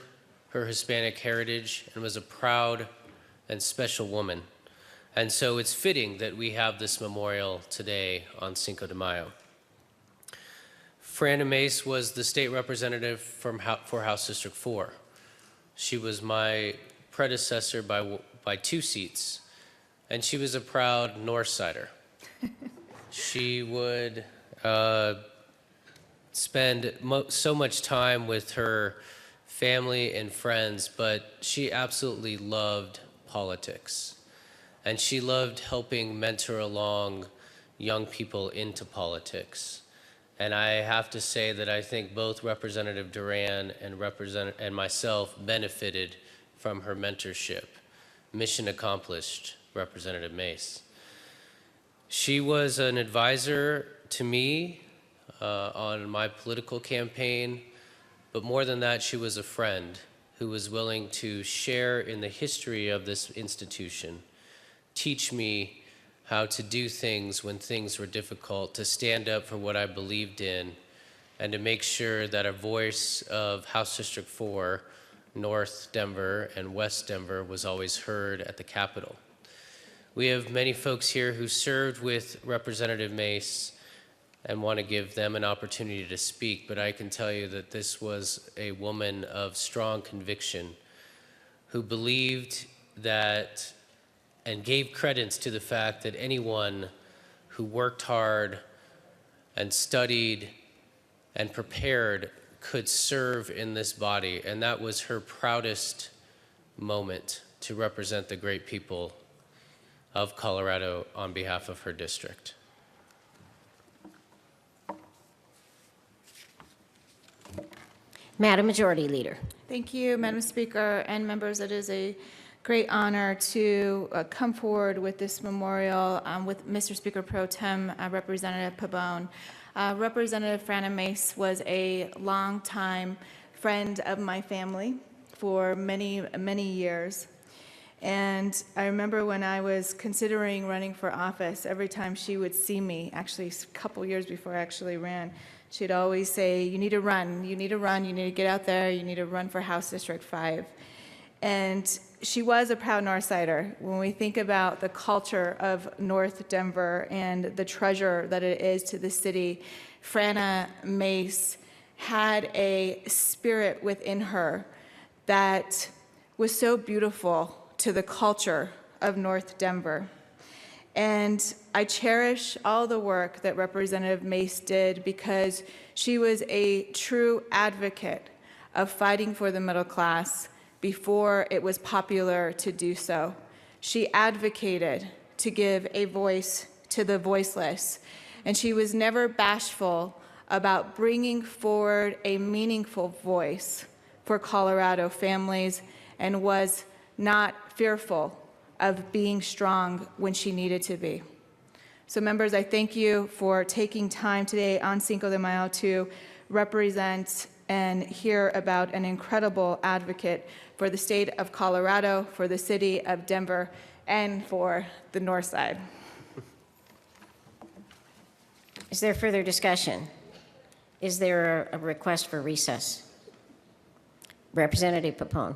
her Hispanic heritage, and was a proud and special woman. And so it's fitting that we have this memorial today on Cinco de Mayo. Frana Mace was the state representative for House District 4. She was my predecessor by 2 seats, and she was a proud Northsider. She would spend so much time with her family and friends, but she absolutely loved politics. And she loved helping mentor along young people into politics. And I have to say that I think both Representative Duran and myself benefited from her mentorship. Mission accomplished, Representative Mace. She was an advisor to me on my political campaign, but more than that, she was a friend who was willing to share in the history of this institution, teach me how to do things when things were difficult, to stand up for what I believed in, and to make sure that a voice of House District 4, North Denver and West Denver, was always heard at the Capitol. We have many folks here who served with Representative Mace and want to give them an opportunity to speak, but I can tell you that this was a woman of strong conviction who believed that and gave credence to the fact that anyone who worked hard and studied and prepared could serve in this body, and that was her proudest moment to represent the great people of Colorado on behalf of her district. Madam Majority Leader. Thank you, Madam Speaker and members. It is a great honor to come forward with this memorial with Mr. Speaker Pro Tem Representative Pabon. Representative Frana Mace was a longtime friend of my family for many, many years. And I remember when I was considering running for office, every time she would see me, actually a couple years before I actually ran, she'd always say, you need to run, you need to run, you need to get out there, you need to run for House District 5. And she was a proud Northsider. When we think about the culture of North Denver and the treasure that it is to the city, Frana Mace had a spirit within her that was so beautiful to the culture of North Denver. And I cherish all the work that Representative Mace did because she was a true advocate of fighting for the middle class before it was popular to do so. She advocated to give a voice to the voiceless, and she was never bashful about bringing forward a meaningful voice for Colorado families and was not fearful of being strong when she needed to be. So members, I thank you for taking time today on Cinco de Mayo to represent and hear about an incredible advocate for the state of Colorado, for the city of Denver, and for the North Side. Is there further discussion? Is there a request for recess? Representative Pabon.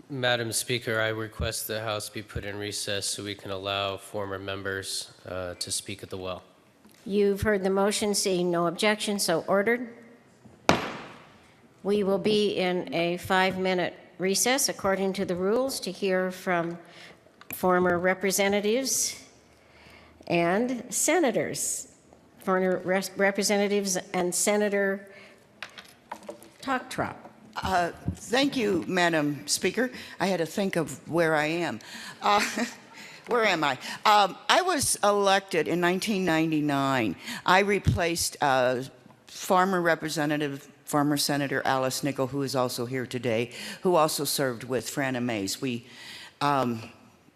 Madam Speaker, I request the House be put in recess so we can allow former members to speak at the well. You've heard the motion, seeing no objection, so ordered. We will be in a 5-minute recess according to the rules to hear from former representatives and senators. Former representatives and Senator Toktrop. Thank you, Madam Speaker. I had to think of where I am. Where am I? I was elected in 1999. I replaced former Senator Alice Nickel, who is also here today, who also served with Franna Mays. We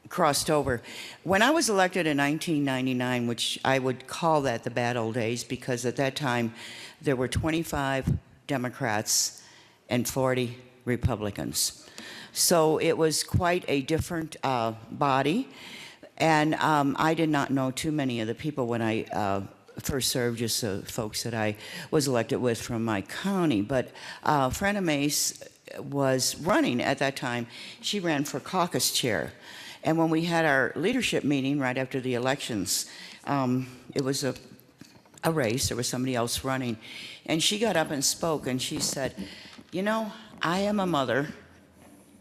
crossed over. When I was elected in 1999, which I would call that the bad old days, because at that time there were 25 Democrats and 40 Republicans. So it was quite a different body. And I did not know too many of the people when I first served, just the folks that I was elected with from my county. But Franna Mays was running at that time. She ran for caucus chair. And when we had our leadership meeting right after the elections, it was a race. There was somebody else running. And she got up and spoke, and she said, you know, I am a mother,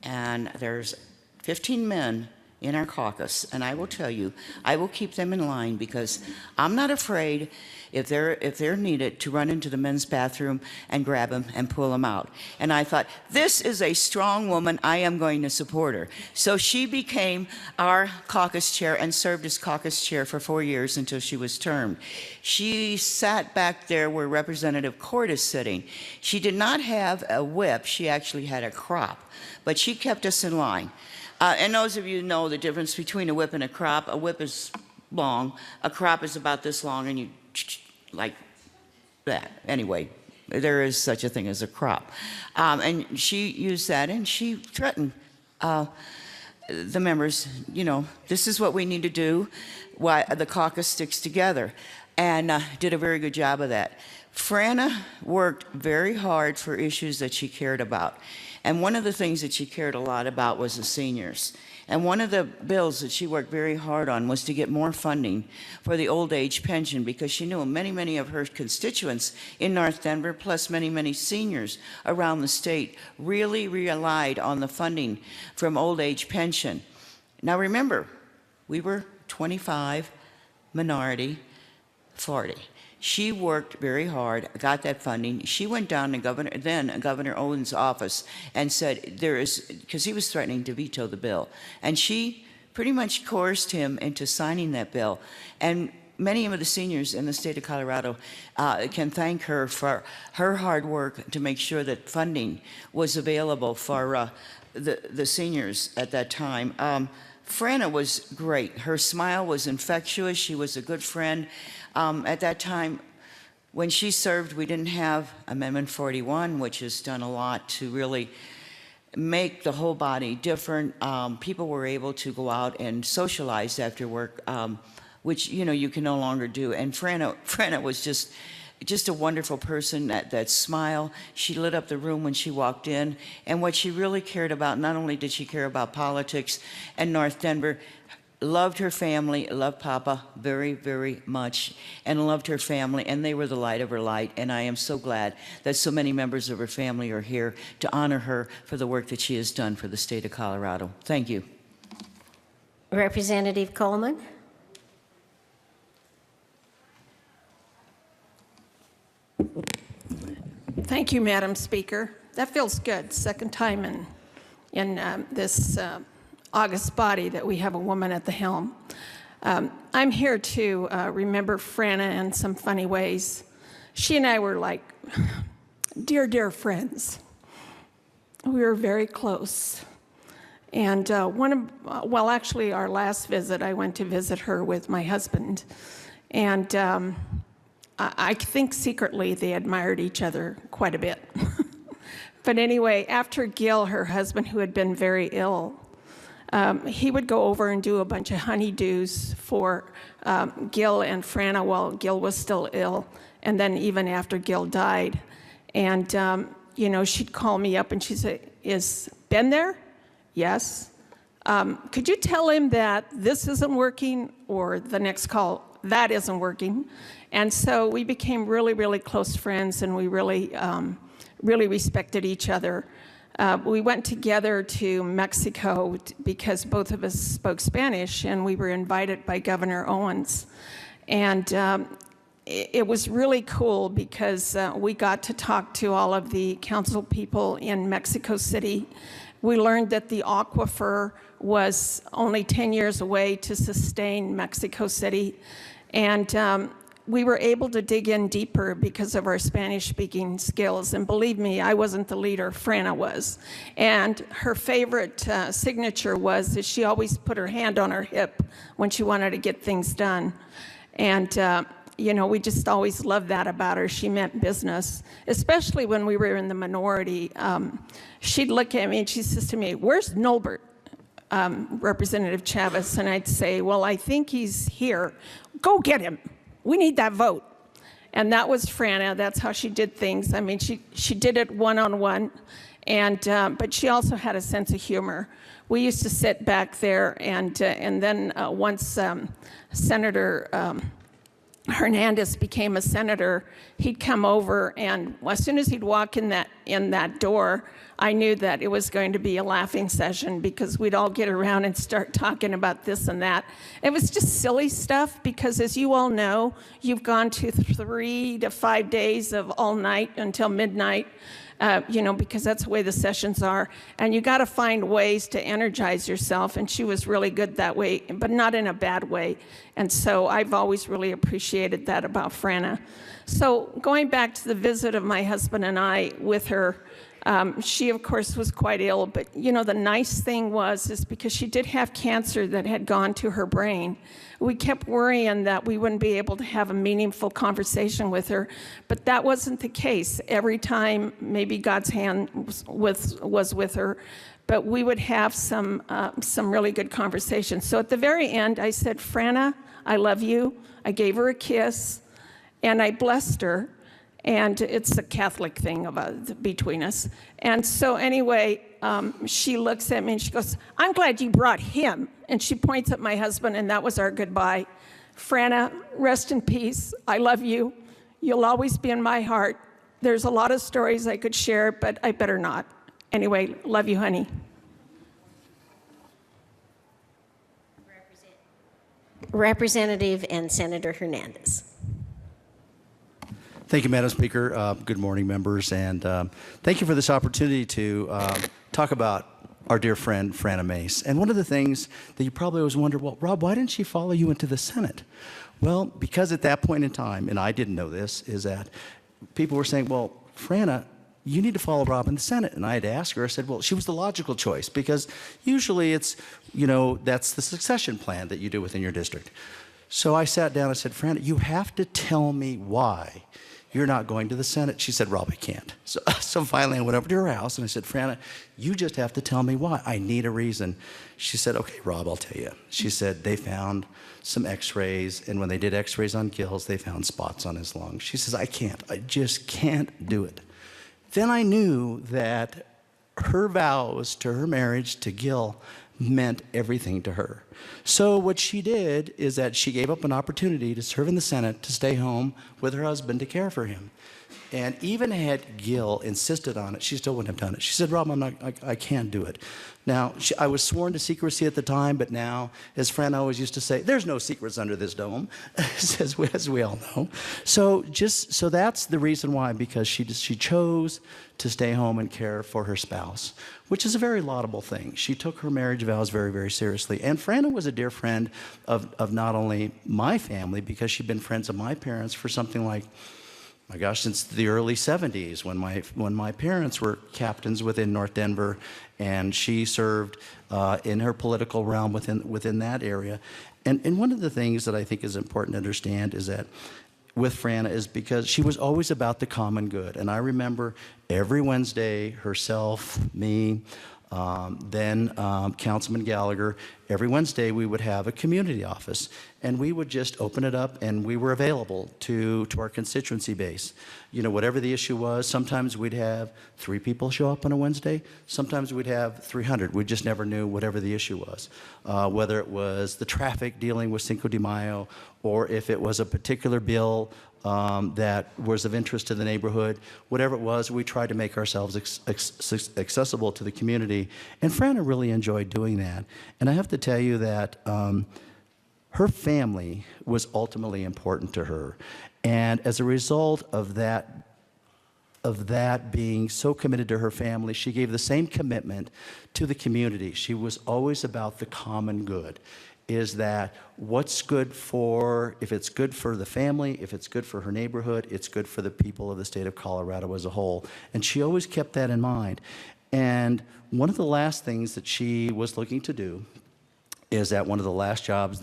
and there's 15 men in our caucus, and I will tell you, I will keep them in line because I'm not afraid if they're needed to run into the men's bathroom and grab them and pull them out. And I thought, this is a strong woman. I am going to support her. So she became our caucus chair and served as caucus chair for 4 years until she was termed. She sat back there where Representative Court is sitting. She did not have a whip. She actually had a crop, but she kept us in line. And those of you who know the difference between a whip and a crop. A whip is long. A crop is about this long, and you like that. Anyway, there is such a thing as a crop. And she used that, and she threatened the members, you know, this is what we need to do, why the caucus sticks together, and did a very good job of that. Franna worked very hard for issues that she cared about. And one of the things that she cared a lot about was the seniors. And one of the bills that she worked very hard on was to get more funding for the old age pension, because she knew many of her constituents in North Denver, plus many seniors around the state, really relied on the funding from old age pension. Now remember, we were 25, minority, 40. She worked very hard, got that funding. She went down to Governor Owens' office and said, because he was threatening to veto the bill. And she pretty much coerced him into signing that bill. And many of the seniors in the state of Colorado can thank her for her hard work to make sure that funding was available for the seniors at that time. Franna was great. Her smile was infectious. She was a good friend. At that time, when she served, we didn't have Amendment 41, which has done a lot to really make the whole body different. People were able to go out and socialize after work, which, you know, you can no longer do. And Franna was just a wonderful person. That smile, she lit up the room when she walked in. And what she really cared about, not only did she care about politics and North Denver, loved her family, loved Papa very much, and loved her family, and they were the light of her light. And I am so glad that so many members of her family are here to honor her for the work that she has done for the state of Colorado. Thank you. Representative Coleman. Thank you, Madam Speaker. That feels good. Second time in this August body that we have a woman at the helm. I'm here to remember Franna in some funny ways. She and I were like dear friends. We were very close. And actually our last visit, I went to visit her with my husband. And I think secretly they admired each other quite a bit. But anyway, after Gil, her husband, who had been very ill, he would go over and do a bunch of honeydews for Gil and Franna while Gil was still ill, and then even after Gil died. And, you know, she'd call me up and she'd say, is Ben there? Yes. Could you tell him that this isn't working, or the next call, that isn't working? And so we became really close friends, and we really respected each other. We went together to Mexico because both of us spoke Spanish, and we were invited by Governor Owens. And it was really cool because we got to talk to all of the council people in Mexico City. We learned that the aquifer was only 10 years away to sustain Mexico City. And we were able to dig in deeper because of our Spanish-speaking skills. And believe me, I wasn't the leader, Frana was. And her favorite signature was that she always put her hand on her hip when she wanted to get things done. And you know, we just always loved that about her. She meant business, especially when we were in the minority. She'd look at me and she says to me, "Where's Nolbert, Representative Chavez?" And I'd say, "Well, I think he's here. Go get him. We need that vote." And that was Frana. That's how she did things. I mean, she did it one-on-one, and but she also had a sense of humor. We used to sit back there, and then once Senator Hernandez became a senator, he'd come over, and as soon as he'd walk in that door, I knew that it was going to be a laughing session because we'd all get around and start talking about this and that. It was just silly stuff because, as you all know, you've gone to 3 to 5 days of all night until midnight. You know, because that's the way the sessions are. And you got to find ways to energize yourself. And she was really good that way, but not in a bad way. And so I've always really appreciated that about Frana. So going back to the visit of my husband and I with her, she, of course, was quite ill. But, you know, the nice thing is because she did have cancer that had gone to her brain, we kept worrying that we wouldn't be able to have a meaningful conversation with her. But that wasn't the case. Every time, maybe God's hand was with her, but we would have some really good conversations. So at the very end, I said, "Frana, I love you." I gave her a kiss, and I blessed her. And it's a Catholic thing between us. And so anyway, she looks at me and she goes, "I'm glad you brought him." And she points at my husband, and that was our goodbye. Frana, rest in peace. I love you. You'll always be in my heart. There's a lot of stories I could share, but I better not. Anyway, love you, honey. Representative and Senator Hernandez. Thank you, Madam Speaker. Good morning, members, and thank you for this opportunity to talk about our dear friend, Frana Mace. And one of the things that you probably always wonder, well, Rob, why didn't she follow you into the Senate? Well, because at that point in time, and I didn't know this, is that people were saying, well, Frana, you need to follow Rob in the Senate. And I had to ask her, I said, well, she was the logical choice, because usually it's, you know, that's the succession plan that you do within your district. So I sat down and said, Frana, you have to tell me why you're not going to the Senate. She said, Rob, I can't. So finally I went over to her house and I said, Frana, you just have to tell me why. I need a reason. She said, okay, Rob, I'll tell you. She said they found some x-rays, and when they did x-rays on Gil's, they found spots on his lungs. She says, I just can't do it. Then I knew that her vows to her marriage to Gil meant everything to her. So what she did is that she gave up an opportunity to serve in the Senate, to stay home with her husband to care for him. And even had Gil insisted on it, she still wouldn't have done it. She said, Rob, I can't do it. Now, I was sworn to secrecy at the time, but now, as Fran always used to say, there's no secrets under this dome, as we all know. So that's the reason why, because she chose to stay home and care for her spouse, which is a very laudable thing. She took her marriage vows very, very seriously. And Frana was a dear friend of not only my family, because she'd been friends of my parents for something like, my gosh, since the early 70s, when my parents were captains within North Denver, and she served in her political realm within that area. And one of the things that I think is important to understand is that with Frana is because she was always about the common good. And I remember every Wednesday, herself, me, then Councilman Gallagher, every Wednesday we would have a community office, and we would just open it up, and we were available to our constituency base. You know, whatever the issue was, sometimes we'd have 3 people show up on a Wednesday, sometimes we'd have 300. We just never knew whatever the issue was, whether it was the traffic dealing with Cinco de Mayo, or if it was a particular bill that was of interest to the neighborhood. Whatever it was, we tried to make ourselves accessible to the community. And Frana really enjoyed doing that. And I have to tell you that her family was ultimately important to her. And as a result of that being so committed to her family, she gave the same commitment to the community. She was always about the common good. Is that what's good for, if it's good for the family, if it's good for her neighborhood, it's good for the people of the state of Colorado as a whole. And she always kept that in mind. And one of the last things that she was looking to do is that one of the last jobs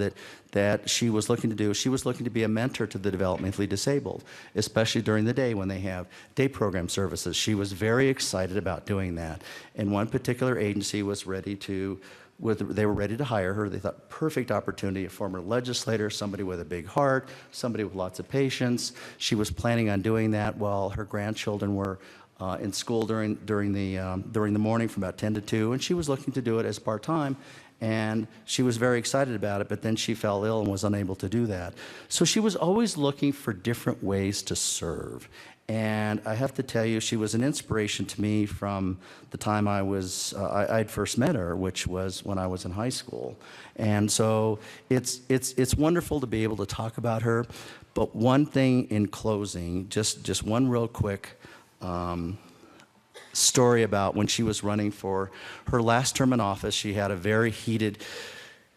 that she was looking to do, she was looking to be a mentor to the developmentally disabled, especially during the day when they have day program services. She was very excited about doing that. And one particular agency was ready to they were ready to hire her. They thought, perfect opportunity, a former legislator, somebody with a big heart, somebody with lots of patience. She was planning on doing that while her grandchildren were in school during the morning from about 10 to 2, and she was looking to do it as part-time. And she was very excited about it, but then she fell ill and was unable to do that. So she was always looking for different ways to serve. And I have to tell you, she was an inspiration to me from the time I'd first met her, which was when I was in high school. And so it's wonderful to be able to talk about her. But one thing in closing, just one real quick story about when she was running for her last term in office. She had a very heated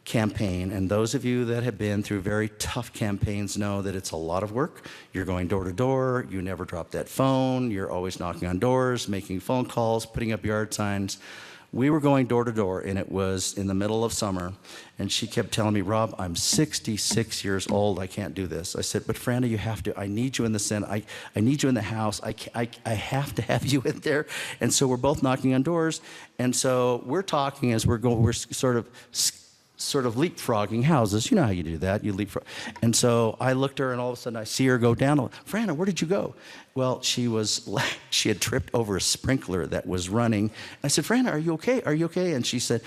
campaign, and those of you that have been through very tough campaigns know that it's a lot of work. You're going door to door, you never drop that phone, you're always knocking on doors, making phone calls, putting up yard signs. We were going door to door, and it was in the middle of summer, and she kept telling me, Rob, I'm 66 years old, I can't do this. I said, but Frana, you have to. I need you in the Senate. I need you in the House. I have to have you in there. And so we're both knocking on doors, and so we're talking as we're going, we're sort of leapfrogging houses. You know how you do that. You leapfrog. And so I looked at her, and all of a sudden I see her go down. Frana, where did you go? Well, she had tripped over a sprinkler that was running. I said, Frana, are you okay? Are you okay? And she said,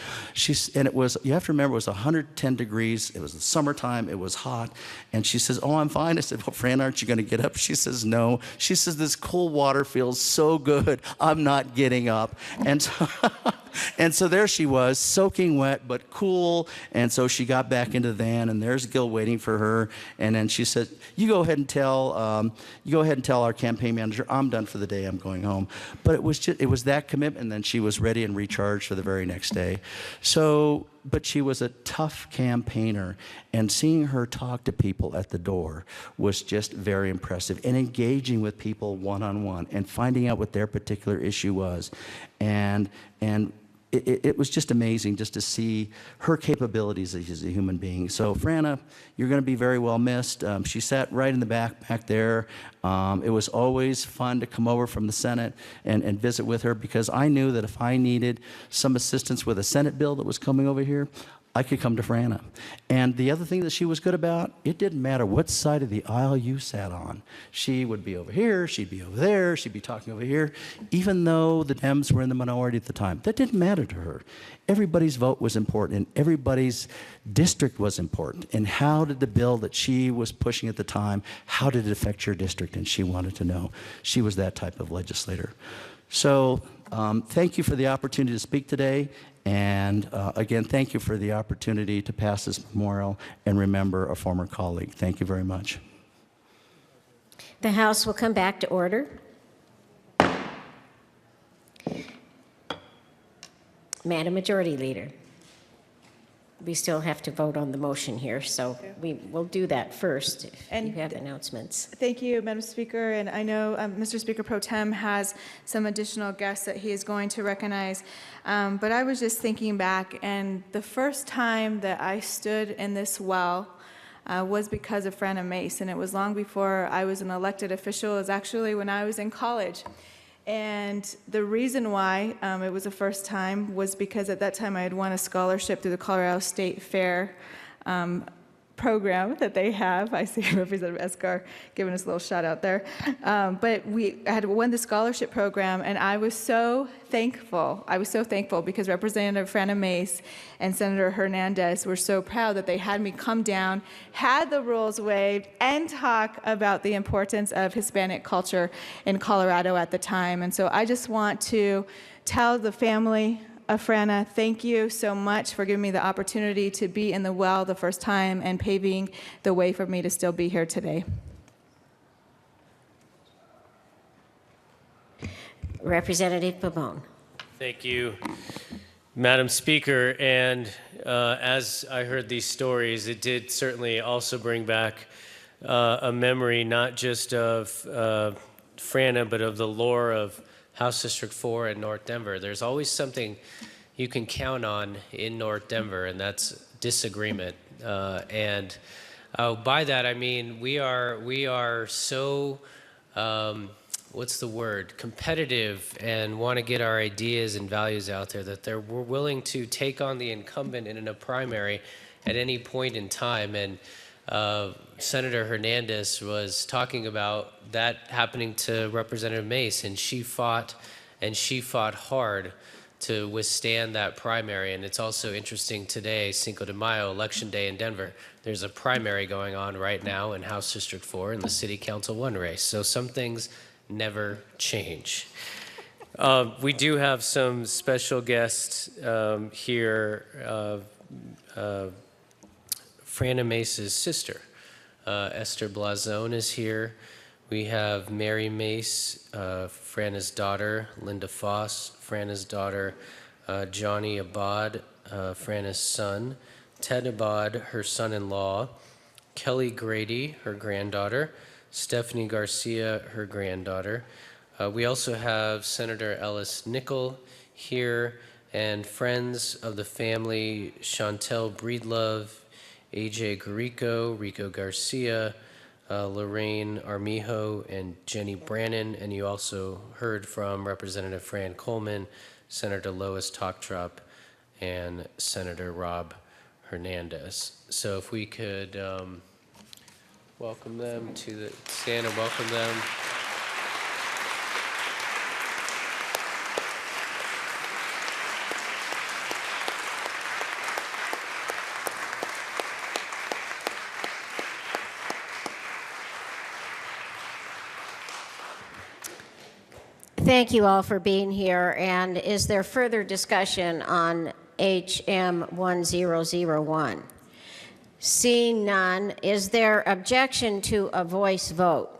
and it was, you have to remember, it was 110 degrees. It was the summertime. It was hot. And she says, oh, I'm fine. I said, well, Frana, aren't you going to get up? She says, no. She says, this cool water feels so good. I'm not getting up. And so, and so there she was, soaking wet, but cool. And so she got back into the van, and there's Gil waiting for her. And then she said, you go ahead and tell our campaign manager, I'm done for the day, I'm going home. But it was that commitment, and then she was ready and recharged for the very next day. So, but she was a tough campaigner, and seeing her talk to people at the door was just very impressive, and engaging with people one-on-one and finding out what their particular issue was. And it was just amazing just to see her capabilities as a human being. So, Frana, you're going to be very well missed. She sat right in the back there. It was always fun to come over from the Senate and visit with her, because I knew that if I needed some assistance with a Senate bill that was coming over here, I could come to Frana. And the other thing that she was good about, it didn't matter what side of the aisle you sat on. She would be over here, she'd be over there, she'd be talking over here. Even though the Dems were in the minority at the time, that didn't matter to her. Everybody's vote was important, and everybody's district was important. And how did the bill that she was pushing at the time, how did it affect your district? And she wanted to know. She was that type of legislator. So thank you for the opportunity to speak today. And again, thank you for the opportunity to pass this memorial and remember a former colleague. Thank you very much. The House will come back to order. Madam Majority Leader, we still have to vote on the motion here, so we will do that first if you have announcements. Thank you, Madam Speaker. And I know Mr. Speaker Pro Tem has some additional guests that he is going to recognize. But I was just thinking back, and the first time that I stood in this well was because of Frana Mace, and it was long before I was an elected official. It was actually when I was in college. And the reason why it was the first time was because at that time I had won a scholarship through the Colorado State Fair program that they have. I see Representative Escar giving us a little shout out there. But I had won the scholarship program, and I was so thankful. I was so thankful because Representative Frana Mace and Senator Hernandez were so proud that they had me come down, had the rules waived, and talk about the importance of Hispanic culture in Colorado at the time. And so I just want to tell the family of Frana, thank you so much for giving me the opportunity to be in the well the first time and paving the way for me to still be here today. Representative Pabon. Thank you, Madam Speaker. And as I heard these stories, it did certainly also bring back a memory not just of Frana, but of the lore of House District 4 in North Denver. There's always something you can count on in North Denver, and that's disagreement. And by that I mean we are so what's the word, competitive, and want to get our ideas and values out there that we're willing to take on the incumbent in a primary at any point in time. And Senator Hernandez was talking about that happening to Representative Mace, and she fought hard to withstand that primary. And it's also interesting today, Cinco de Mayo, Election Day in Denver. There's a primary going on right now in House District 4 in the City Council 1 race. So some things never change. We do have some special guests here. Frana Mace's sister, Esther Blazon, is here. We have Mary Mace, Frana's daughter, Linda Foss, Frana's daughter, Johnny Abad, Frana's son, Ted Abad, her son-in-law, Kelly Grady, her granddaughter, Stephanie Garcia, her granddaughter. We also have Senator Ellis Nickel here, and friends of the family, Chantel Breedlove, AJ Garrico, Rico Garcia, Lorraine Armijo, and Jenny Brannon. And you also heard from Representative Fran Coleman, Senator Lois Toktrup, and Senator Rob Hernandez. So if we could welcome them to stand and welcome them. Thank you all for being here. And is there further discussion on HM 1001? Seeing none, is there objection to a voice vote?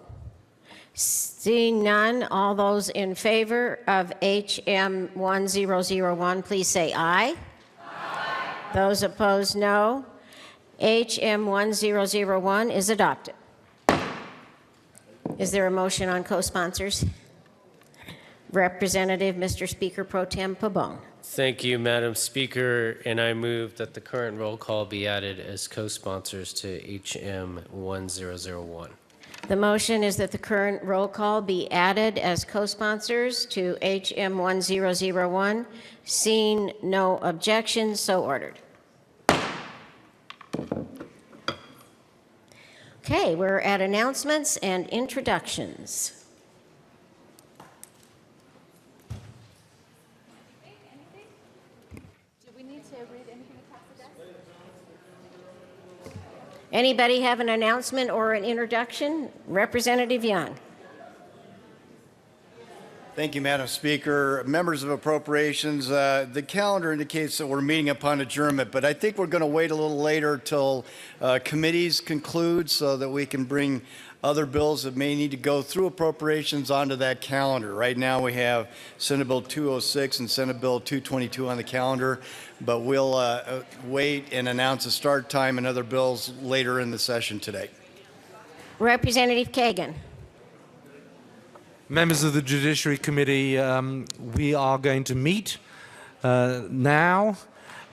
Seeing none, all those in favor of HM 1001, please say aye. Aye. Those opposed, no. HM 1001 is adopted. Is there a motion on co-sponsors? Representative, Mr. Speaker Pro Tem Pabon. Thank you, Madam Speaker, and I move that the current roll call be added as co-sponsors to HM 1001. The motion is that the current roll call be added as co-sponsors to HM 1001. Seeing no objections, so ordered. Okay, we're at announcements and introductions. Anybody have an announcement or an introduction? Representative Young. Thank you, Madam Speaker. Members of Appropriations, the calendar indicates that we're meeting upon adjournment, but I think we're going to wait a little later till committees conclude so that we can bring other bills that may need to go through appropriations onto that calendar. Right now we have Senate Bill 206 and Senate Bill 222 on the calendar, but we'll wait and announce a start time and other bills later in the session today. Representative Kagan. Members of the Judiciary Committee, we are going to meet now.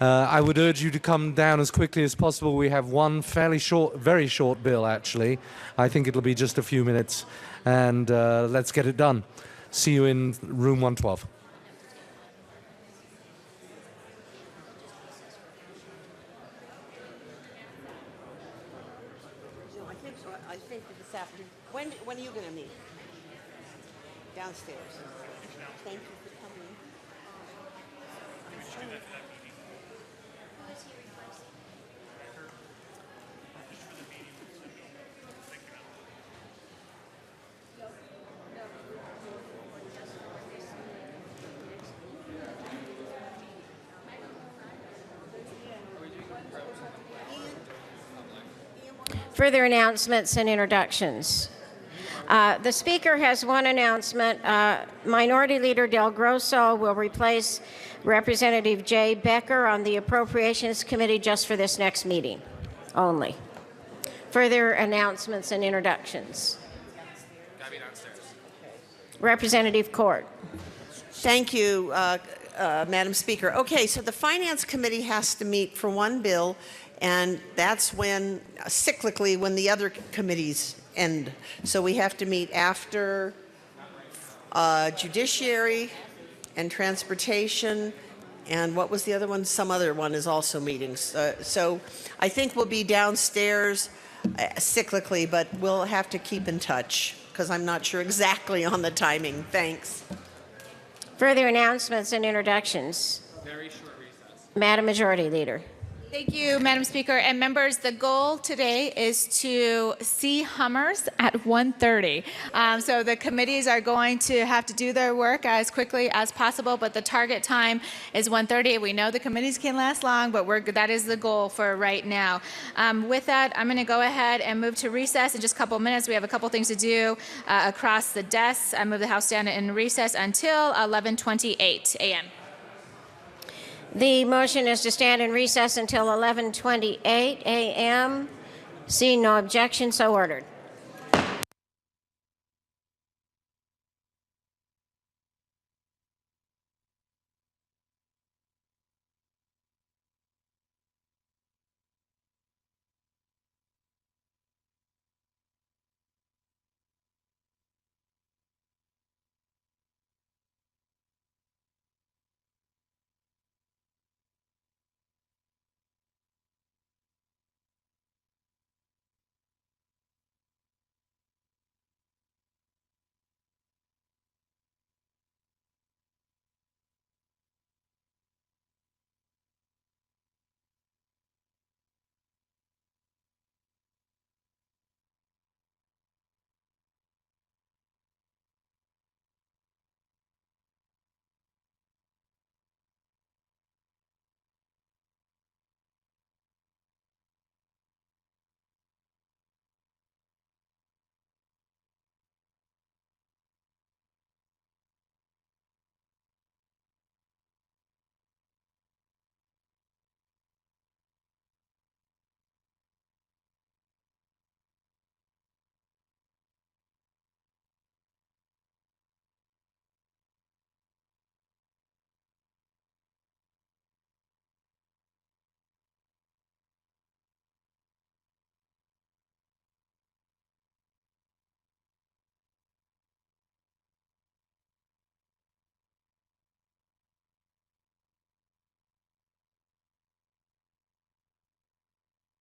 I would urge you to come down as quickly as possible. We have one fairly short, very short bill, actually. I think it'll be just a few minutes, and let's get it done. See you in room 112. I think this afternoon. When are you going to meet? Downstairs. Thank you for coming. Further announcements and introductions. The Speaker has one announcement. Minority Leader Del Grosso will replace Representative Jay Becker on the Appropriations Committee just for this next meeting only. Further announcements and introductions. Representative Court. Thank you, Madam Speaker. Okay, so the Finance Committee has to meet for one bill, and that's when, cyclically, when the other committees end. So we have to meet after Judiciary and Transportation, and what was the other one? Some other one is also meetings. So I think we'll be downstairs cyclically, but we'll have to keep in touch because I'm not sure exactly on the timing. Thanks. Further announcements and introductions. Very short recess. Madam Majority Leader. Thank you, Madam Speaker. And members, the goal today is to see Hummers at 1:30. So the committees are going to have to do their work as quickly as possible, but the target time is 1:30. We know the committees can last long, but that is the goal for right now. With that, I'm going to go ahead and move to recess in just a couple minutes. We have a couple things to do across the desks. I move the House stand in recess until 11:28 a.m. The motion is to stand in recess until 11:28 a.m. Seeing no objection, so ordered.